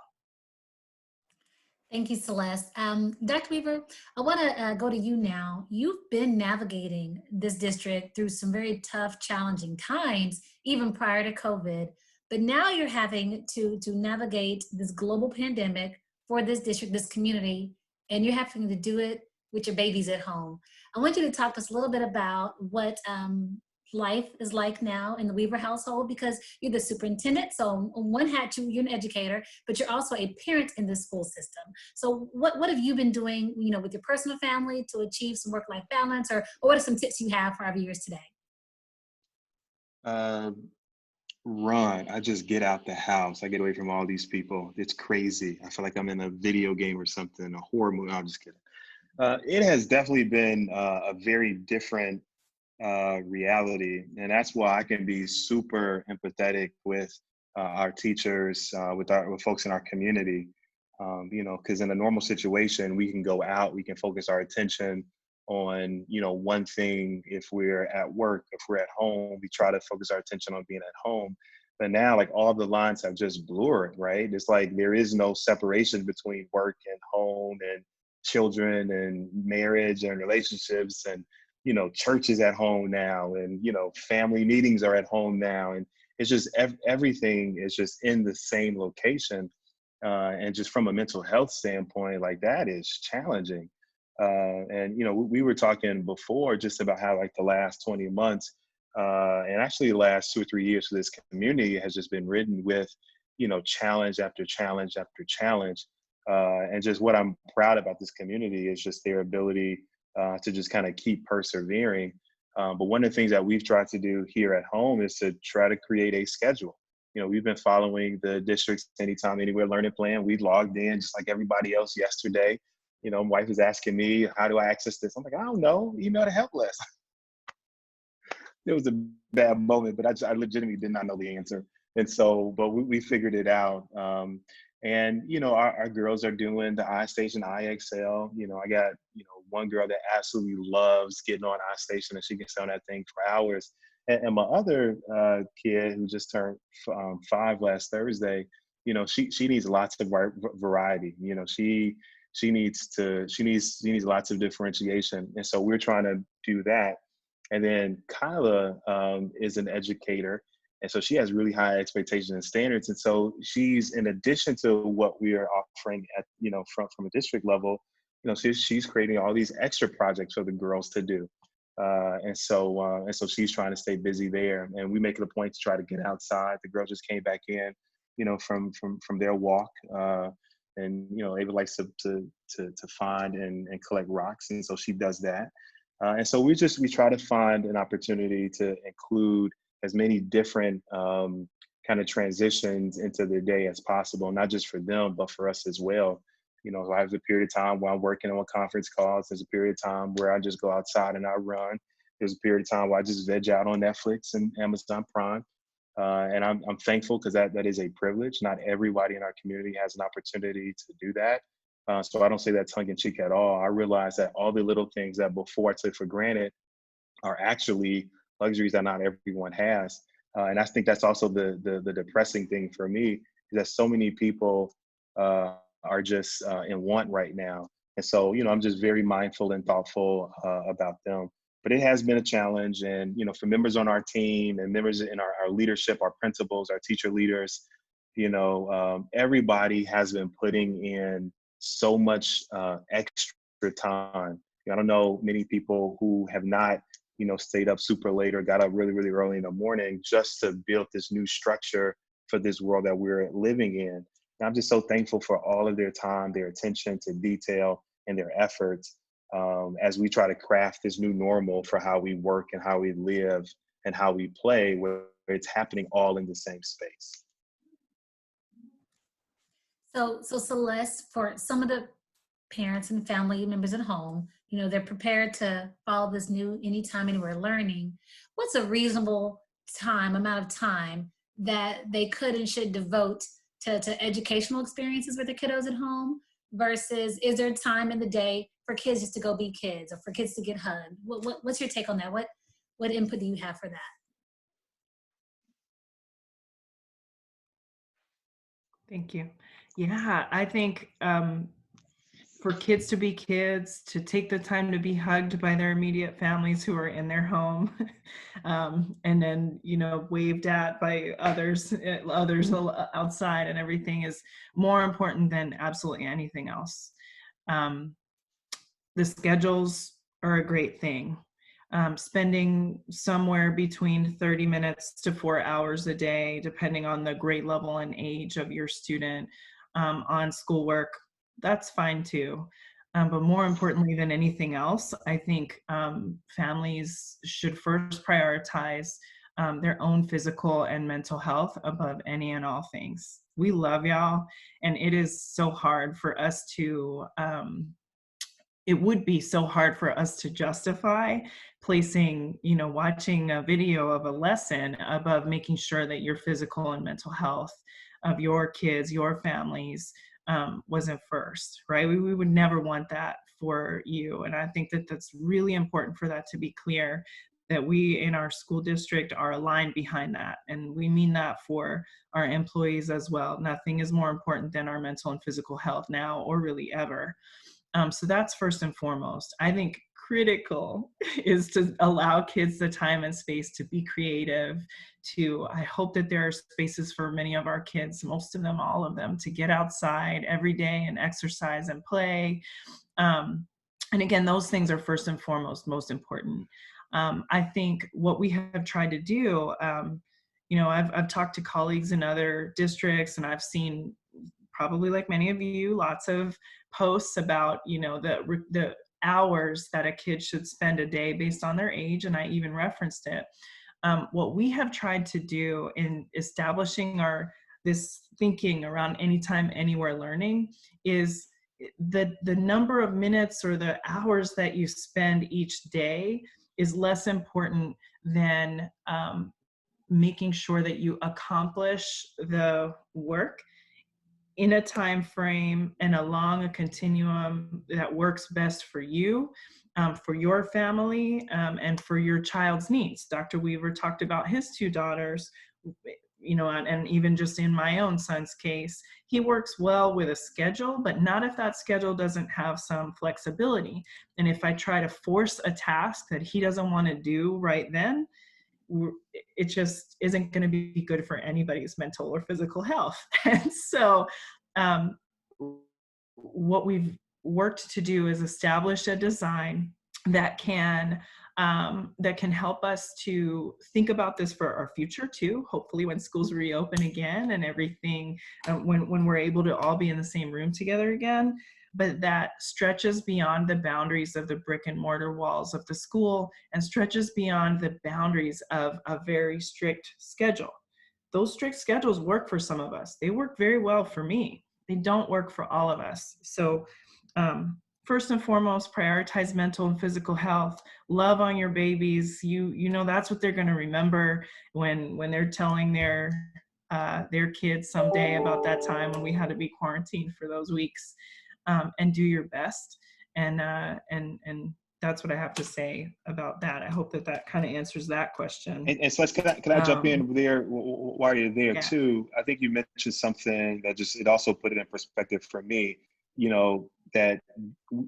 Thank you, Celeste. Dr. Weaver, I want to go to you now. You've been navigating this district through some very tough, challenging times, even prior to COVID. But now you're having to navigate this global pandemic for this district, this community, and you're having to do it with your babies at home. I want you to talk to us a little bit about what life is like now in the Weaver household, because you're the superintendent. So on one hat, you're an educator, but you're also a parent in the school system. So what have you been doing, with your personal family to achieve some work-life balance, or what are some tips you have for our viewers today? Run. I just get out the house. I get away from all these people. It's crazy. I feel like I'm in a video game or something, a horror movie. I'm just kidding. It has definitely been a very different reality. And that's why I can be super empathetic with our teachers, with folks in our community. Because in a normal situation, we can go out, we can focus our attention on, one thing. If we're at work, if we're at home, we try to focus our attention on being at home. But now, like, all the lines have just blurred, right? It's like there is no separation between work and home and children and marriage and relationships, and church is at home now, and family meetings are at home now, and it's just everything is just in the same location, and just from a mental health standpoint, like, that is challenging. And we were talking before just about how, like, the last 20 months, and actually the last 2 or 3 years for this community has just been ridden with challenge after challenge after challenge. And just what I'm proud about this community is just their ability to just kind of keep persevering. But one of the things that we've tried to do here at home is to try to create a schedule. We've been following the district's Anytime, Anywhere learning plan. We logged in just like everybody else yesterday. My wife is asking me, how do I access this? I'm like, I don't know, email the help list. It was a bad moment, but I legitimately did not know the answer. And so, but we figured it out. And, our girls are doing the iStation iXL. I got, one girl that absolutely loves getting on iStation, and she can stay on that thing for hours. And my other kid, who just turned 5 last Thursday, she needs lots of variety. She needs lots of differentiation. And so we're trying to do that. And then Kyla is an educator. And so she has really high expectations and standards. And so she's, in addition to what we are offering at, from a district level, she's creating all these extra projects for the girls to do. And so she's trying to stay busy there. And we make it a point to try to get outside. The girls just came back in, from their walk. And Ava likes to find and collect rocks. And so she does that. And so we try to find an opportunity to include as many different kind of transitions into the day as possible, not just for them, but for us as well. I have a period of time where I'm working on conference calls. There's a period of time where I just go outside and I run. There's a period of time where I just veg out on Netflix and Amazon Prime. And I'm thankful, because that is a privilege. Not everybody in our community has an opportunity to do that. So I don't say that tongue in cheek at all. I realize that all the little things that before I took for granted are actually luxuries that not everyone has. And I think that's also the depressing thing for me, is that so many people are just in want right now. And so, I'm just very mindful and thoughtful about them. But it has been a challenge. And, for members on our team and members in our leadership, our principals, our teacher leaders, everybody has been putting in so much extra time. I don't know many people who have not, stayed up super late or got up really, really early in the morning just to build this new structure for this world that we're living in. And I'm just so thankful for all of their time, their attention to detail, and their efforts as we try to craft this new normal for how we work and how we live and how we play, where it's happening all in the same space. So Celeste, for some of the parents and family members at home, they're prepared to follow this new Anytime, Anywhere learning. What's a reasonable amount of time that they could and should devote to educational experiences with their kiddos at home, versus is there time in the day for kids just to go be kids, or for kids to get hugged? What's your take on that? What input do you have for that? Thank you. Yeah, I think for kids to be kids, to take the time to be hugged by their immediate families who are in their home, and then, you know, waved at by others outside, and everything is more important than absolutely anything else. The schedules are a great thing. Spending somewhere between 30 minutes to 4 hours a day, depending on the grade level and age of your student, on schoolwork, that's fine too. But more importantly than anything else, I think families should first prioritize their own physical and mental health above any and all things. We love y'all, and it is so hard for us to it would be so hard for us to justify placing, you know, watching a video of a lesson above making sure that your physical and mental health of your kids, your families, wasn't first, right? We would never want that for you. And I think that that's really important for that to be clear, that we in our school district are aligned behind that. And we mean that for our employees as well. Nothing is more important than our mental and physical health now, or really ever. So that's first and foremost. I think critical is to allow kids the time and space to be creative, I hope that there are spaces for many of our kids, most of them, all of them, to get outside every day and exercise and play. And again, those things are first and foremost, most important. I think what we have tried to do, you know, I've talked to colleagues in other districts, and I've seen, probably like many of you, lots of posts about, you know, the hours that a kid should spend a day based on their age, and I even referenced it. What we have tried to do in establishing this thinking around anytime, anywhere learning is the number of minutes or the hours that you spend each day is less important than making sure that you accomplish the work in a time frame and along a continuum that works best for you, for your family, and for your child's needs. Dr. Weaver talked about his two daughters, you know, and even just in my own son's case, he works well with a schedule, but not if that schedule doesn't have some flexibility. And if I try to force a task that he doesn't want to do right then, it just isn't going to be good for anybody's mental or physical health. And so what we've worked to do is establish a design that can help us to think about this for our future too, hopefully when schools reopen again and everything, when we're able to all be in the same room together again, but that stretches beyond the boundaries of the brick and mortar walls of the school and stretches beyond the boundaries of a very strict schedule. Those strict schedules work for some of us. They work very well for me. They don't work for all of us. So first and foremost, prioritize mental and physical health. Love on your babies. You know that's what they're going to remember when they're telling their kids someday about that time when we had to be quarantined for those weeks. And do your best. And that's what I have to say about that. I hope that kind of answers that question. And Celeste, can I jump in there while you're there too? I think you mentioned something that it also put it in perspective for me, you know, that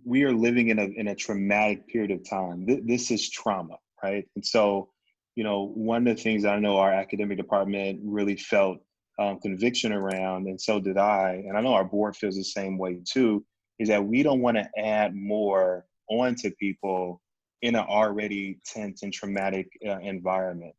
we are living in a traumatic period of time. This is trauma, right? And so, you know, one of the things I know our academic department really felt conviction around, and so did I, and I know our board feels the same way too, is that we don't want to add more onto people in an already tense and traumatic environment.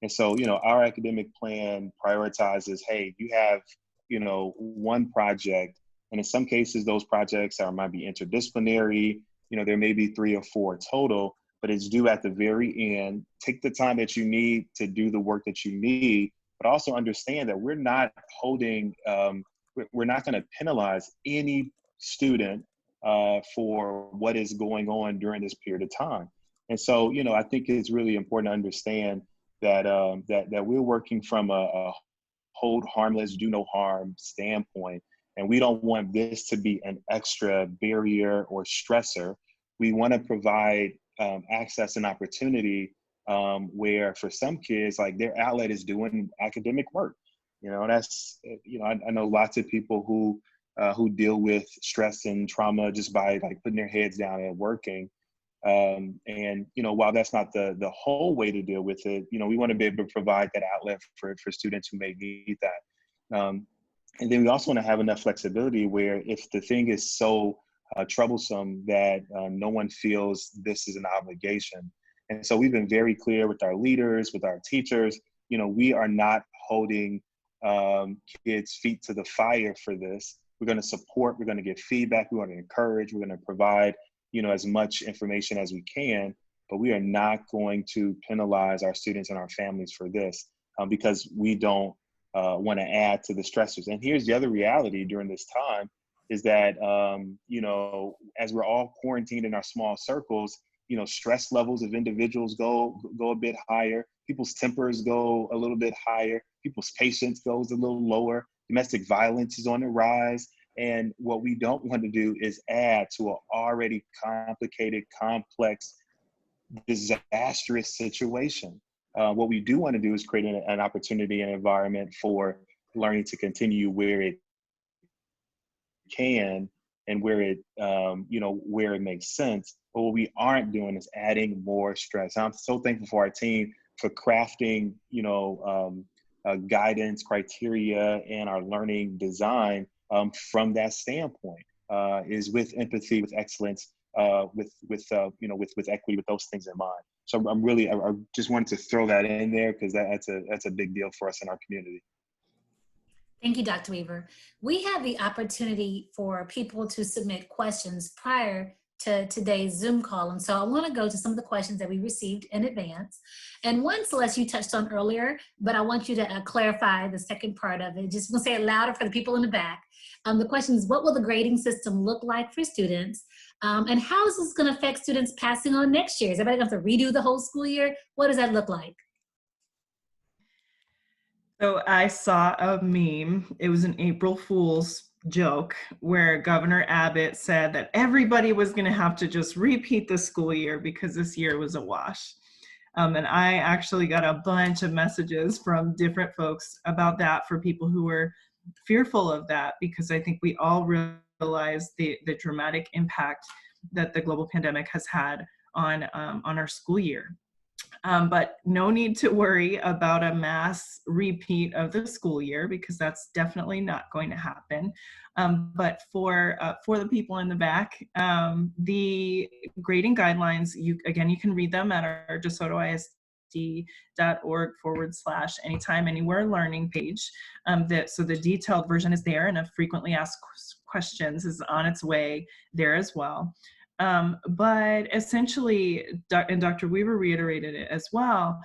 And so, you know, our academic plan prioritizes, hey, you have, you know, one project, and in some cases, those projects might be interdisciplinary, you know, there may be 3 or 4 total, but it's due at the very end. Take the time that you need to do the work that you need, but also understand that we're not holding, we're not going to penalize any student for what is going on during this period of time. And so, you know, I think it's really important to understand that that we're working from a hold harmless, do no harm standpoint. And we don't want this to be an extra barrier or stressor. We want to provide access and opportunity where for some kids, like their outlet is doing academic work. You know, that's, you know, I know lots of people who, who deal with stress and trauma just by like putting their heads down and working. And, you know, while that's not the whole way to deal with it, you know, we want to be able to provide that outlet for students who may need that. And then we also want to have enough flexibility where if the thing is so troublesome that no one feels this is an obligation. And so we've been very clear with our leaders, with our teachers, you know, we are not holding kids' feet to the fire for this. We're going to support, we're going to give feedback, we want to encourage, we're going to provide, you know, as much information as we can, but we are not going to penalize our students and our families for this because we don't want to add to the stressors. And here's the other reality during this time is that, you know, as we're all quarantined in our small circles, you know, stress levels of individuals go a bit higher, people's tempers go a little bit higher, people's patience goes a little lower, domestic violence is on the rise. And what we don't want to do is add to an already complicated, complex, disastrous situation. What we do want to do is create an opportunity and environment for learning to continue where it can and where it, you know, where it makes sense. But what we aren't doing is adding more stress. I'm so thankful for our team for crafting, you know, guidance, criteria, and our learning design from that standpoint is with empathy, with excellence, with you know, with equity, with those things in mind. So I'm really, I just wanted to throw that in there because that's a big deal for us in our community. Thank you, Dr. Weaver. We have the opportunity for people to submit questions prior to today's Zoom call. And so I want to go to some of the questions that we received in advance. And one, Celeste, you touched on earlier, but I want you to clarify the second part of it. Just want to say it louder for the people in the back. The question is, what will the grading system look like for students? And how is this going to affect students passing on next year? Is everybody going to have to redo the whole school year? What does that look like? So I saw a meme. It was an April Fool's joke where Governor Abbott said that everybody was going to have to just repeat the school year because this year was a wash. And I actually got a bunch of messages from different folks about that for people who were fearful of that, because I think we all realize the dramatic impact that the global pandemic has had on our school year. But no need to worry about a mass repeat of the school year because that's definitely not going to happen. But for the people in the back, the grading guidelines, you can read them at our DeSotoISD.org/anytime, anywhere learning page. So the detailed version is there, and a frequently asked questions is on its way there as well. But essentially, and Dr. Weaver reiterated it as well,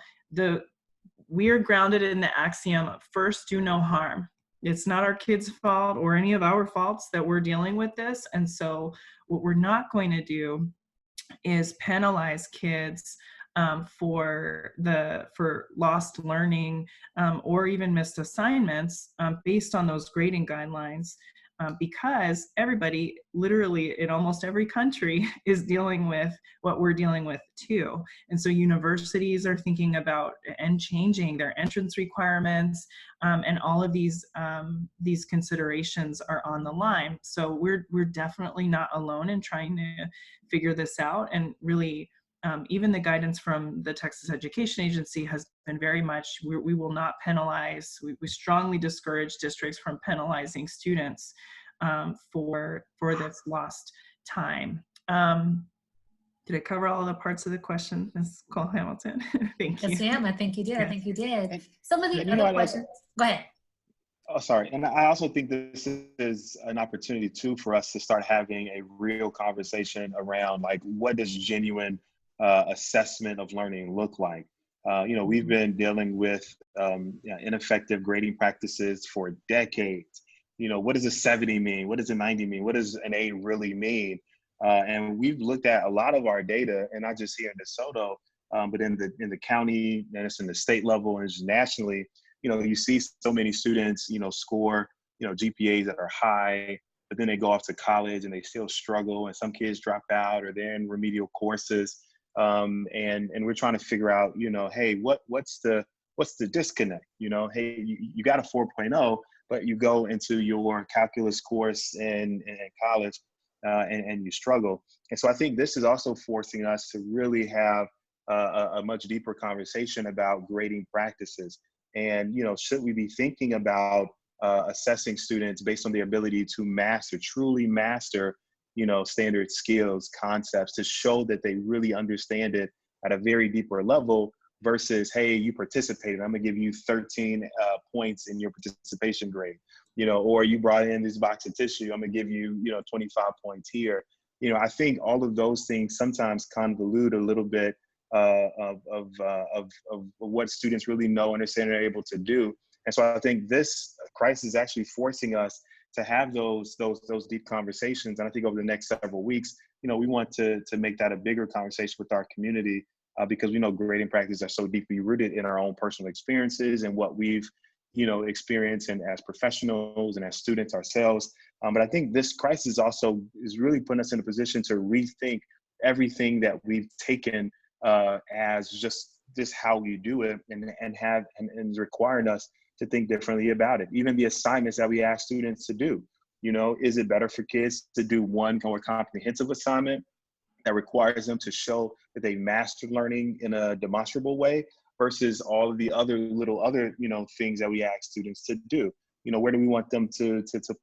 we are grounded in the axiom of first, do no harm. It's not our kids' fault or any of our faults that we're dealing with this. And so what we're not going to do is penalize kids for lost learning or even missed assignments based on those grading guidelines. Because everybody, literally in almost every country, is dealing with what we're dealing with too. And so universities are thinking about and changing their entrance requirements, and all of these considerations are on the line. So we're definitely not alone in trying to figure this out. And really, even the guidance from the Texas Education Agency has been very much, we will not penalize, we strongly discourage districts from penalizing students for this lost time. Did I cover all the parts of the question, Ms. Cole Hamilton? Thank you. Yes, ma'am, I think you did. I think you did. And, Some of the other questions, go ahead. Oh, sorry. And I also think this is an opportunity too for us to start having a real conversation around like, what does genuine assessment of learning look like? You know, we've been dealing with ineffective grading practices for decades. You know, what does a 70 mean? What does a 90 mean? What does an A really mean? And we've looked at a lot of our data, and not just here in DeSoto, but in the county, and it's in the state level, and just nationally. You know, you see so many students, you know, score, you know, GPAs that are high, but then they go off to college and they still struggle, and some kids drop out or they're in remedial courses. And we're trying to figure out, you know, hey, what's the disconnect? You know, hey, you got a 4.0, but you go into your calculus course in college and you struggle. And so I think this is also forcing us to really have a much deeper conversation about grading practices. And, you know, should we be thinking about assessing students based on their ability to master, truly master, you know, standard skills, concepts, to show that they really understand it at a very deeper level, versus, hey, you participated, I'm gonna give you 13 points in your participation grade, you know, or you brought in this box of tissue, I'm gonna give you, you know, 25 points here. You know, I think all of those things sometimes convolute a little bit of what students really know, understand, and are able to do. And so I think this crisis is actually forcing us to have those deep conversations. And I think over the next several weeks, you know, we want to make that a bigger conversation with our community, because we know grading practices are so deeply rooted in our own personal experiences and what we've, you know, experienced and as professionals and as students ourselves. But I think this crisis also is really putting us in a position to rethink everything that we've taken as just how we do it, and is requiring us to think differently about it. Even the assignments that we ask students to do, you know, is it better for kids to do one more comprehensive assignment that requires them to show that they mastered learning in a demonstrable way, versus all of the other you know, things that we ask students to do? You know, where do we want them to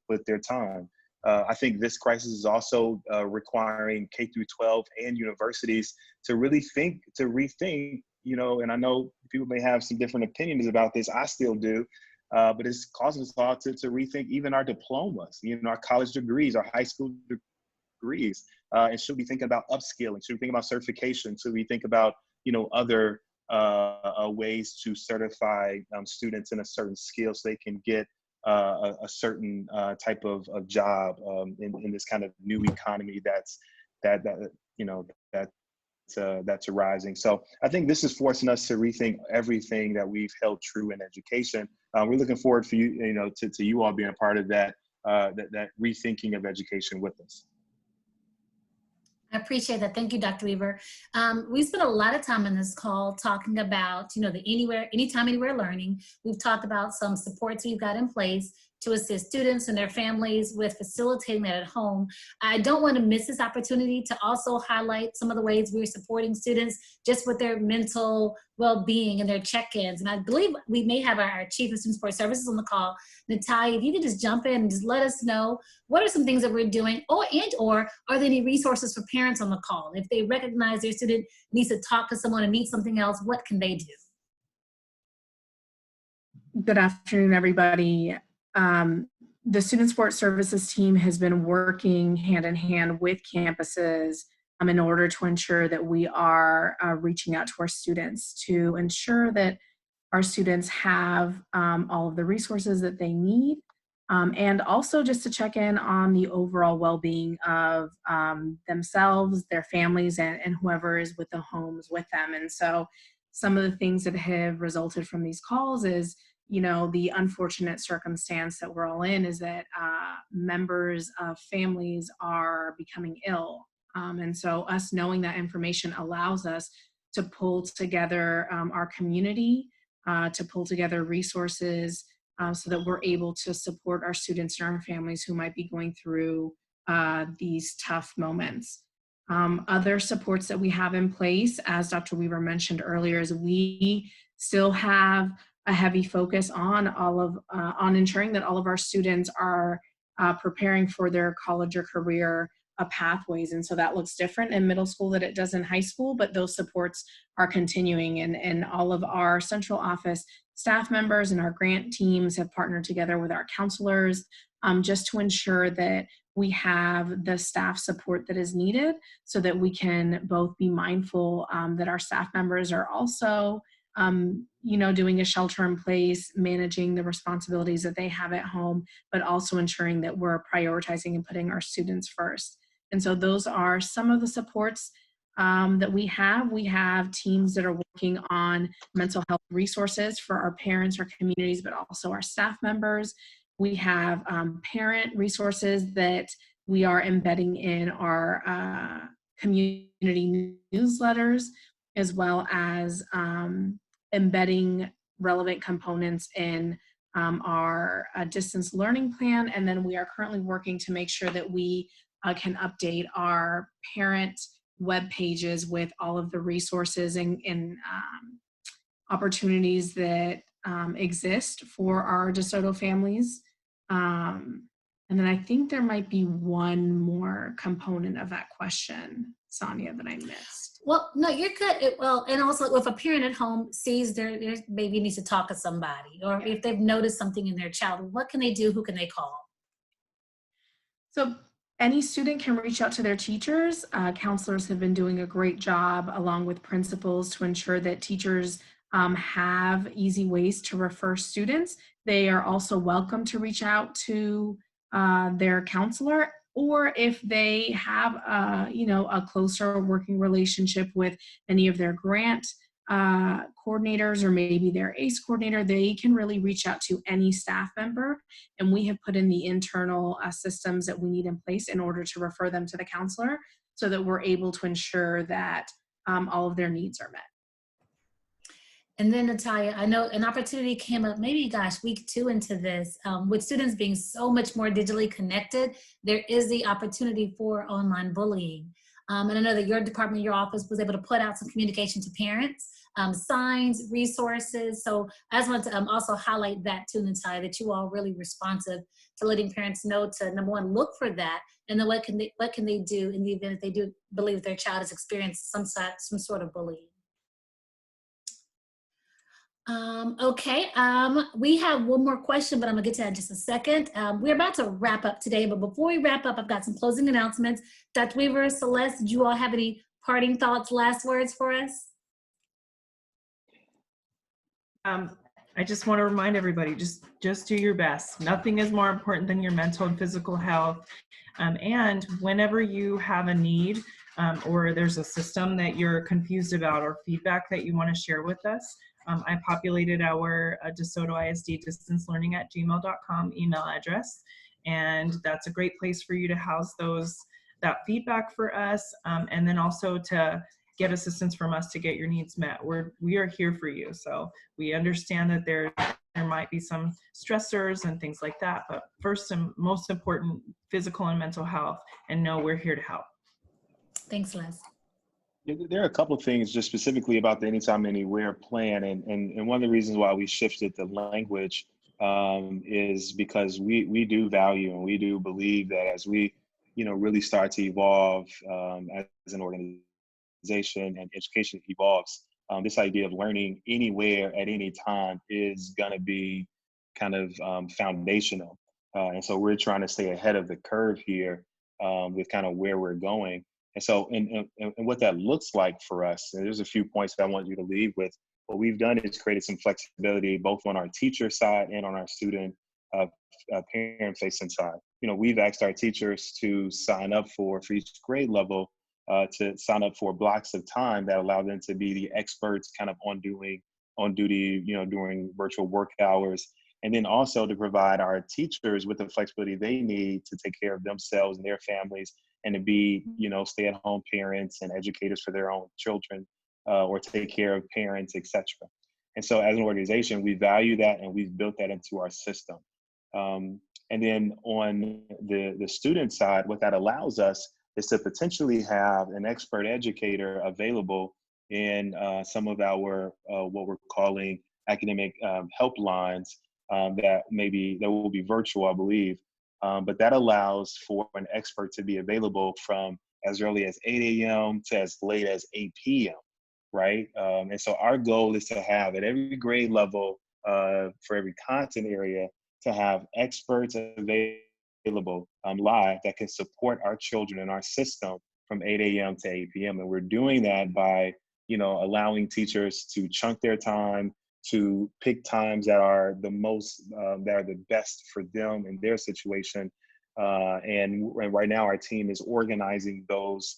put their time? I think this crisis is also requiring K through 12 and universities to really rethink, you know, and I know people may have some different opinions about this, I still do, but it's causing us all to rethink even our diplomas, you know, our college degrees, our high school degrees. And should we think about upskilling? Should we think about certification? Should we think about, you know, other ways to certify students in a certain skill so they can get a certain type of job in this kind of new economy that's arising. So I think this is forcing us to rethink everything that we've held true in education. We're looking forward for to you all being a part of that rethinking of education with us. I appreciate that. Thank you, Dr. Weaver. We spent a lot of time in this call talking about, you know, the anytime, anywhere learning. We've talked about some supports we've got in place to assist students and their families with facilitating that at home. I don't want to miss this opportunity to also highlight some of the ways we're supporting students just with their mental well-being and their check-ins. And I believe we may have our Chief of Student Support Services on the call. Natalia, if you could just jump in and just let us know what are some things that we're doing, or are there any resources for parents on the call? If they recognize their student needs to talk to someone and need something else, what can they do? Good afternoon, everybody. The Student Support Services team has been working hand in hand with campuses in order to ensure that we are reaching out to our students to ensure that our students have all of the resources that they need, and also just to check in on the overall well-being of themselves, their families, and whoever is with the homes with them. And so some of the things that have resulted from these calls is, you know, the unfortunate circumstance that we're all in is that members of families are becoming ill. And so us knowing that information allows us to pull together our community, to pull together resources so that we're able to support our students and our families who might be going through these tough moments. Other supports that we have in place, as Dr. Weaver mentioned earlier, is we still have a heavy focus on on ensuring that all of our students are preparing for their college or career pathways. And so that looks different in middle school than it does in high school, but those supports are continuing. And all of our central office staff members and our grant teams have partnered together with our counselors just to ensure that we have the staff support that is needed so that we can both be mindful that our staff members are also doing a shelter in place, managing the responsibilities that they have at home, but also ensuring that we're prioritizing and putting our students first. And so those are some of the supports that we have. We have teams that are working on mental health resources for our parents, our communities, but also our staff members. We have parent resources that we are embedding in our community newsletters, as well as embedding relevant components in our distance learning plan, and then we are currently working to make sure that we can update our parent web pages with all of the resources and opportunities that exist for our DeSoto families. And then I think there might be one more component of that question, Sonia, that I missed. Well, no, you're good. Well, and also if a parent at home sees their baby needs to talk to somebody, or if they've noticed something in their child, what can they do? Who can they call? So any student can reach out to their teachers. Counselors have been doing a great job along with principals to ensure that teachers have easy ways to refer students. They are also welcome to reach out to their counselor, or if they have a closer working relationship with any of their grant coordinators or maybe their ACE coordinator, they can really reach out to any staff member. And we have put in the internal systems that we need in place in order to refer them to the counselor so that we're able to ensure that all of their needs are met. And then Natalia, I know an opportunity came up maybe, week 2 into this, with students being so much more digitally connected, there is the opportunity for online bullying. And I know that your department, your office was able to put out some communication to parents, signs, resources. So I just want to also highlight that too, Natalia, that you all really responsive to letting parents know to, number one, look for that, and then what can they do in the event that they do believe their child has experienced some sort of bullying. Okay, we have one more question, but I'm gonna get to that in just a second. We're about to wrap up today, but before we wrap up, I've got some closing announcements. Dr. Weaver, Celeste, do you all have any parting thoughts, last words for us? I just want to remind everybody, just do your best. Nothing is more important than your mental and physical health. And whenever you have a need or there's a system that you're confused about or feedback that you want to share with us, I populated our DeSoto ISD distancelearning@gmail.com email address. And that's a great place for you to house that feedback for us. And then also to get assistance from us to get your needs met. We are here for you. So we understand that there might be some stressors and things like that, but first and most important, physical and mental health, and know we're here to help. Thanks, Les. There are a couple of things just specifically about the Anytime Anywhere plan, and one of the reasons why we shifted the language is because we do value and we do believe that as we really start to evolve as an organization and education evolves, this idea of learning anywhere at any time is going to be kind of foundational, and so we're trying to stay ahead of the curve here with kind of where we're going. And so, and what that looks like for us, and there's a few points that I want you to leave with. What we've done is created some flexibility, both on our teacher side and on our student parent-facing side. We've asked our teachers to sign up for each grade level, to sign up for blocks of time that allow them to be the experts kind of on duty, during virtual work hours. And then also to provide our teachers with the flexibility they need to take care of themselves and their families, and to be, stay-at-home parents and educators for their own children, or take care of parents, etc. And so as an organization, we value that and we've built that into our system. And then on the student side, what that allows us is to potentially have an expert educator available in some of our, what we're calling academic helplines that will be virtual, I believe. But that allows for an expert to be available from as early as 8 a.m. to as late as 8 p.m., right? And so our goal is to have at every grade level, for every content area, to have experts available live that can support our children in our system from 8 a.m. to 8 p.m. And we're doing that by, allowing teachers to chunk their time, to pick times that are the best for them in their situation. And right now our team is organizing those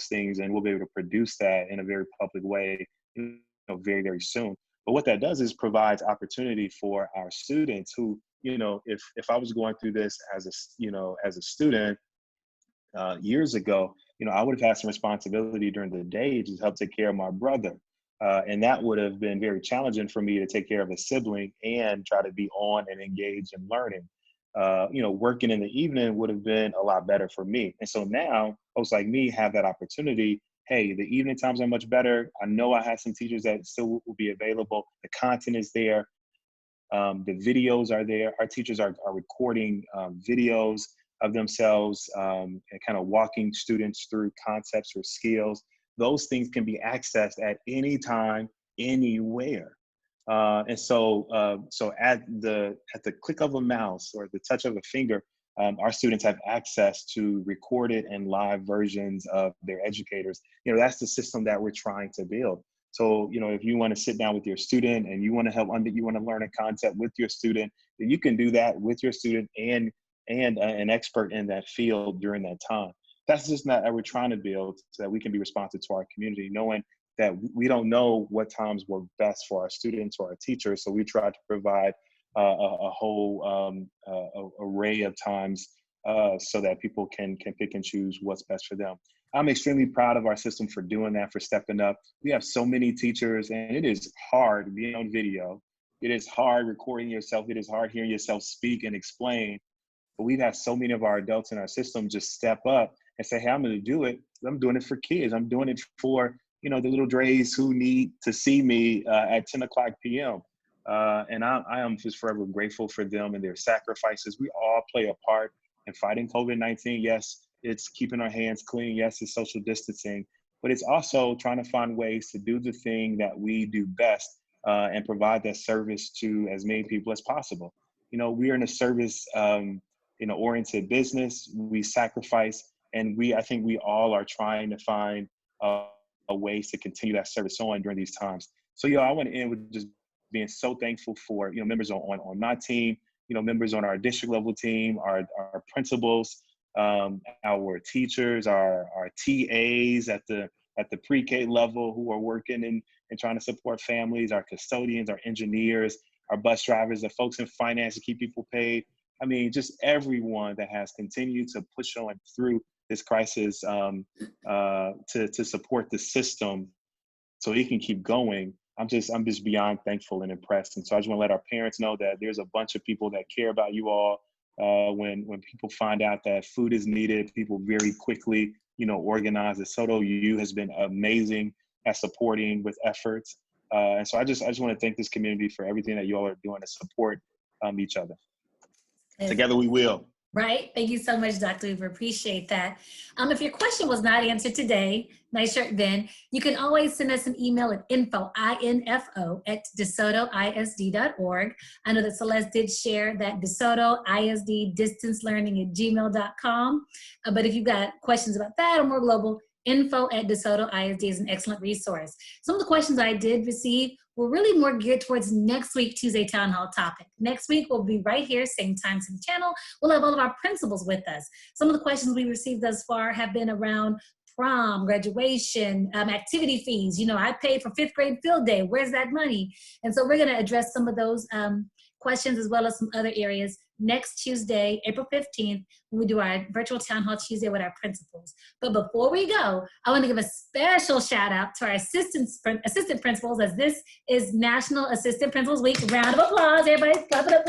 things, and we'll be able to produce that in a very public way, very, very soon. But what that does is provides opportunity for our students who, if I was going through this as a student years ago, I would have had some responsibility during the day to help take care of my brother. And that would have been very challenging for me to take care of a sibling and try to be on and engaged in learning. Working in the evening would have been a lot better for me. And so now folks like me have that opportunity. Hey, the evening times are much better. I know I have some teachers that still will be available. The content is there. The videos are there. Our teachers are recording videos of themselves and kind of walking students through concepts or skills. Those things can be accessed at any time, anywhere. And so at the click of a mouse or the touch of a finger, our students have access to recorded and live versions of their educators. That's the system that we're trying to build. So, if you want to sit down with your student and you want to you want to learn a concept with your student, then you can do that with your student and an expert in that field during that time. That's just not what we're trying to build, so that we can be responsive to our community, knowing that we don't know what times work best for our students or our teachers. So we try to provide a whole array of times so that people can pick and choose what's best for them. I'm extremely proud of our system for doing that, for stepping up. We have so many teachers, and it is hard being on video. It is hard recording yourself. It is hard hearing yourself speak and explain. But we've had so many of our adults in our system just step up and say, hey, I'm going to do it. I'm doing it for kids. I'm doing it for, the little Dre's who need to see me at 10 o'clock p.m. And I am just forever grateful for them and their sacrifices. We all play a part in fighting COVID-19. Yes, it's keeping our hands clean. Yes, it's social distancing, but it's also trying to find ways to do the thing that we do best and provide that service to as many people as possible. We are in a service, oriented business. We sacrifice, and I think we all are trying to find ways to continue that service on during these times. So, I want to end with just being so thankful for, members on my team, members on our district level team, our principals, our teachers, our TAs at the pre-K level who are working and trying to support families, our custodians, our engineers, our bus drivers, the folks in finance to keep people paid. I mean, just everyone that has continued to push on through this crisis to support the system so it can keep going. I'm just beyond thankful and impressed. And so I just want to let our parents know that there's a bunch of people that care about you all. When people find out that food is needed, people very quickly, organize. DeSoto U has been amazing at supporting with efforts. And so I just want to thank this community for everything that you all are doing to support each other. Together we will. Right. Thank you so much, Dr. Weaver. Appreciate that. If your question was not answered today, nice shirt, Ben, you can always send us an email at info@desotoisd.org. I know that Celeste did share that DeSoto ISD distance learning at gmail.com. But if you've got questions about that or more global, info@DeSotoISD is an excellent resource. Some of the questions I did receive were really more geared towards next week, Tuesday Town Hall topic. Next week, we'll be right here, same time, same channel. We'll have all of our principals with us. Some of the questions we received thus far have been around prom, graduation, activity fees. I paid for 5th grade field day. Where's that money? And so we're going to address some of those questions as well as some other areas next Tuesday, April 15th, when we do our virtual Town Hall Tuesday with our principals. But before we go, I want to give a special shout out to our assistant principals, as this is National Assistant Principals Week. Round of applause, everybody, clap it up.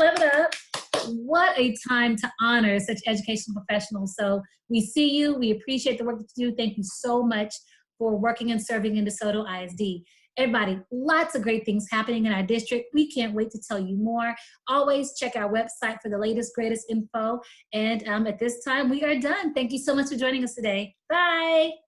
What a time to honor such educational professionals. So we see you, we appreciate the work that you do. Thank you so much for working and serving in DeSoto ISD. Everybody, lots of great things happening in our district. We can't wait to tell you more. Always check our website for the latest, greatest info. And at this time, we are done. Thank you so much for joining us today. Bye.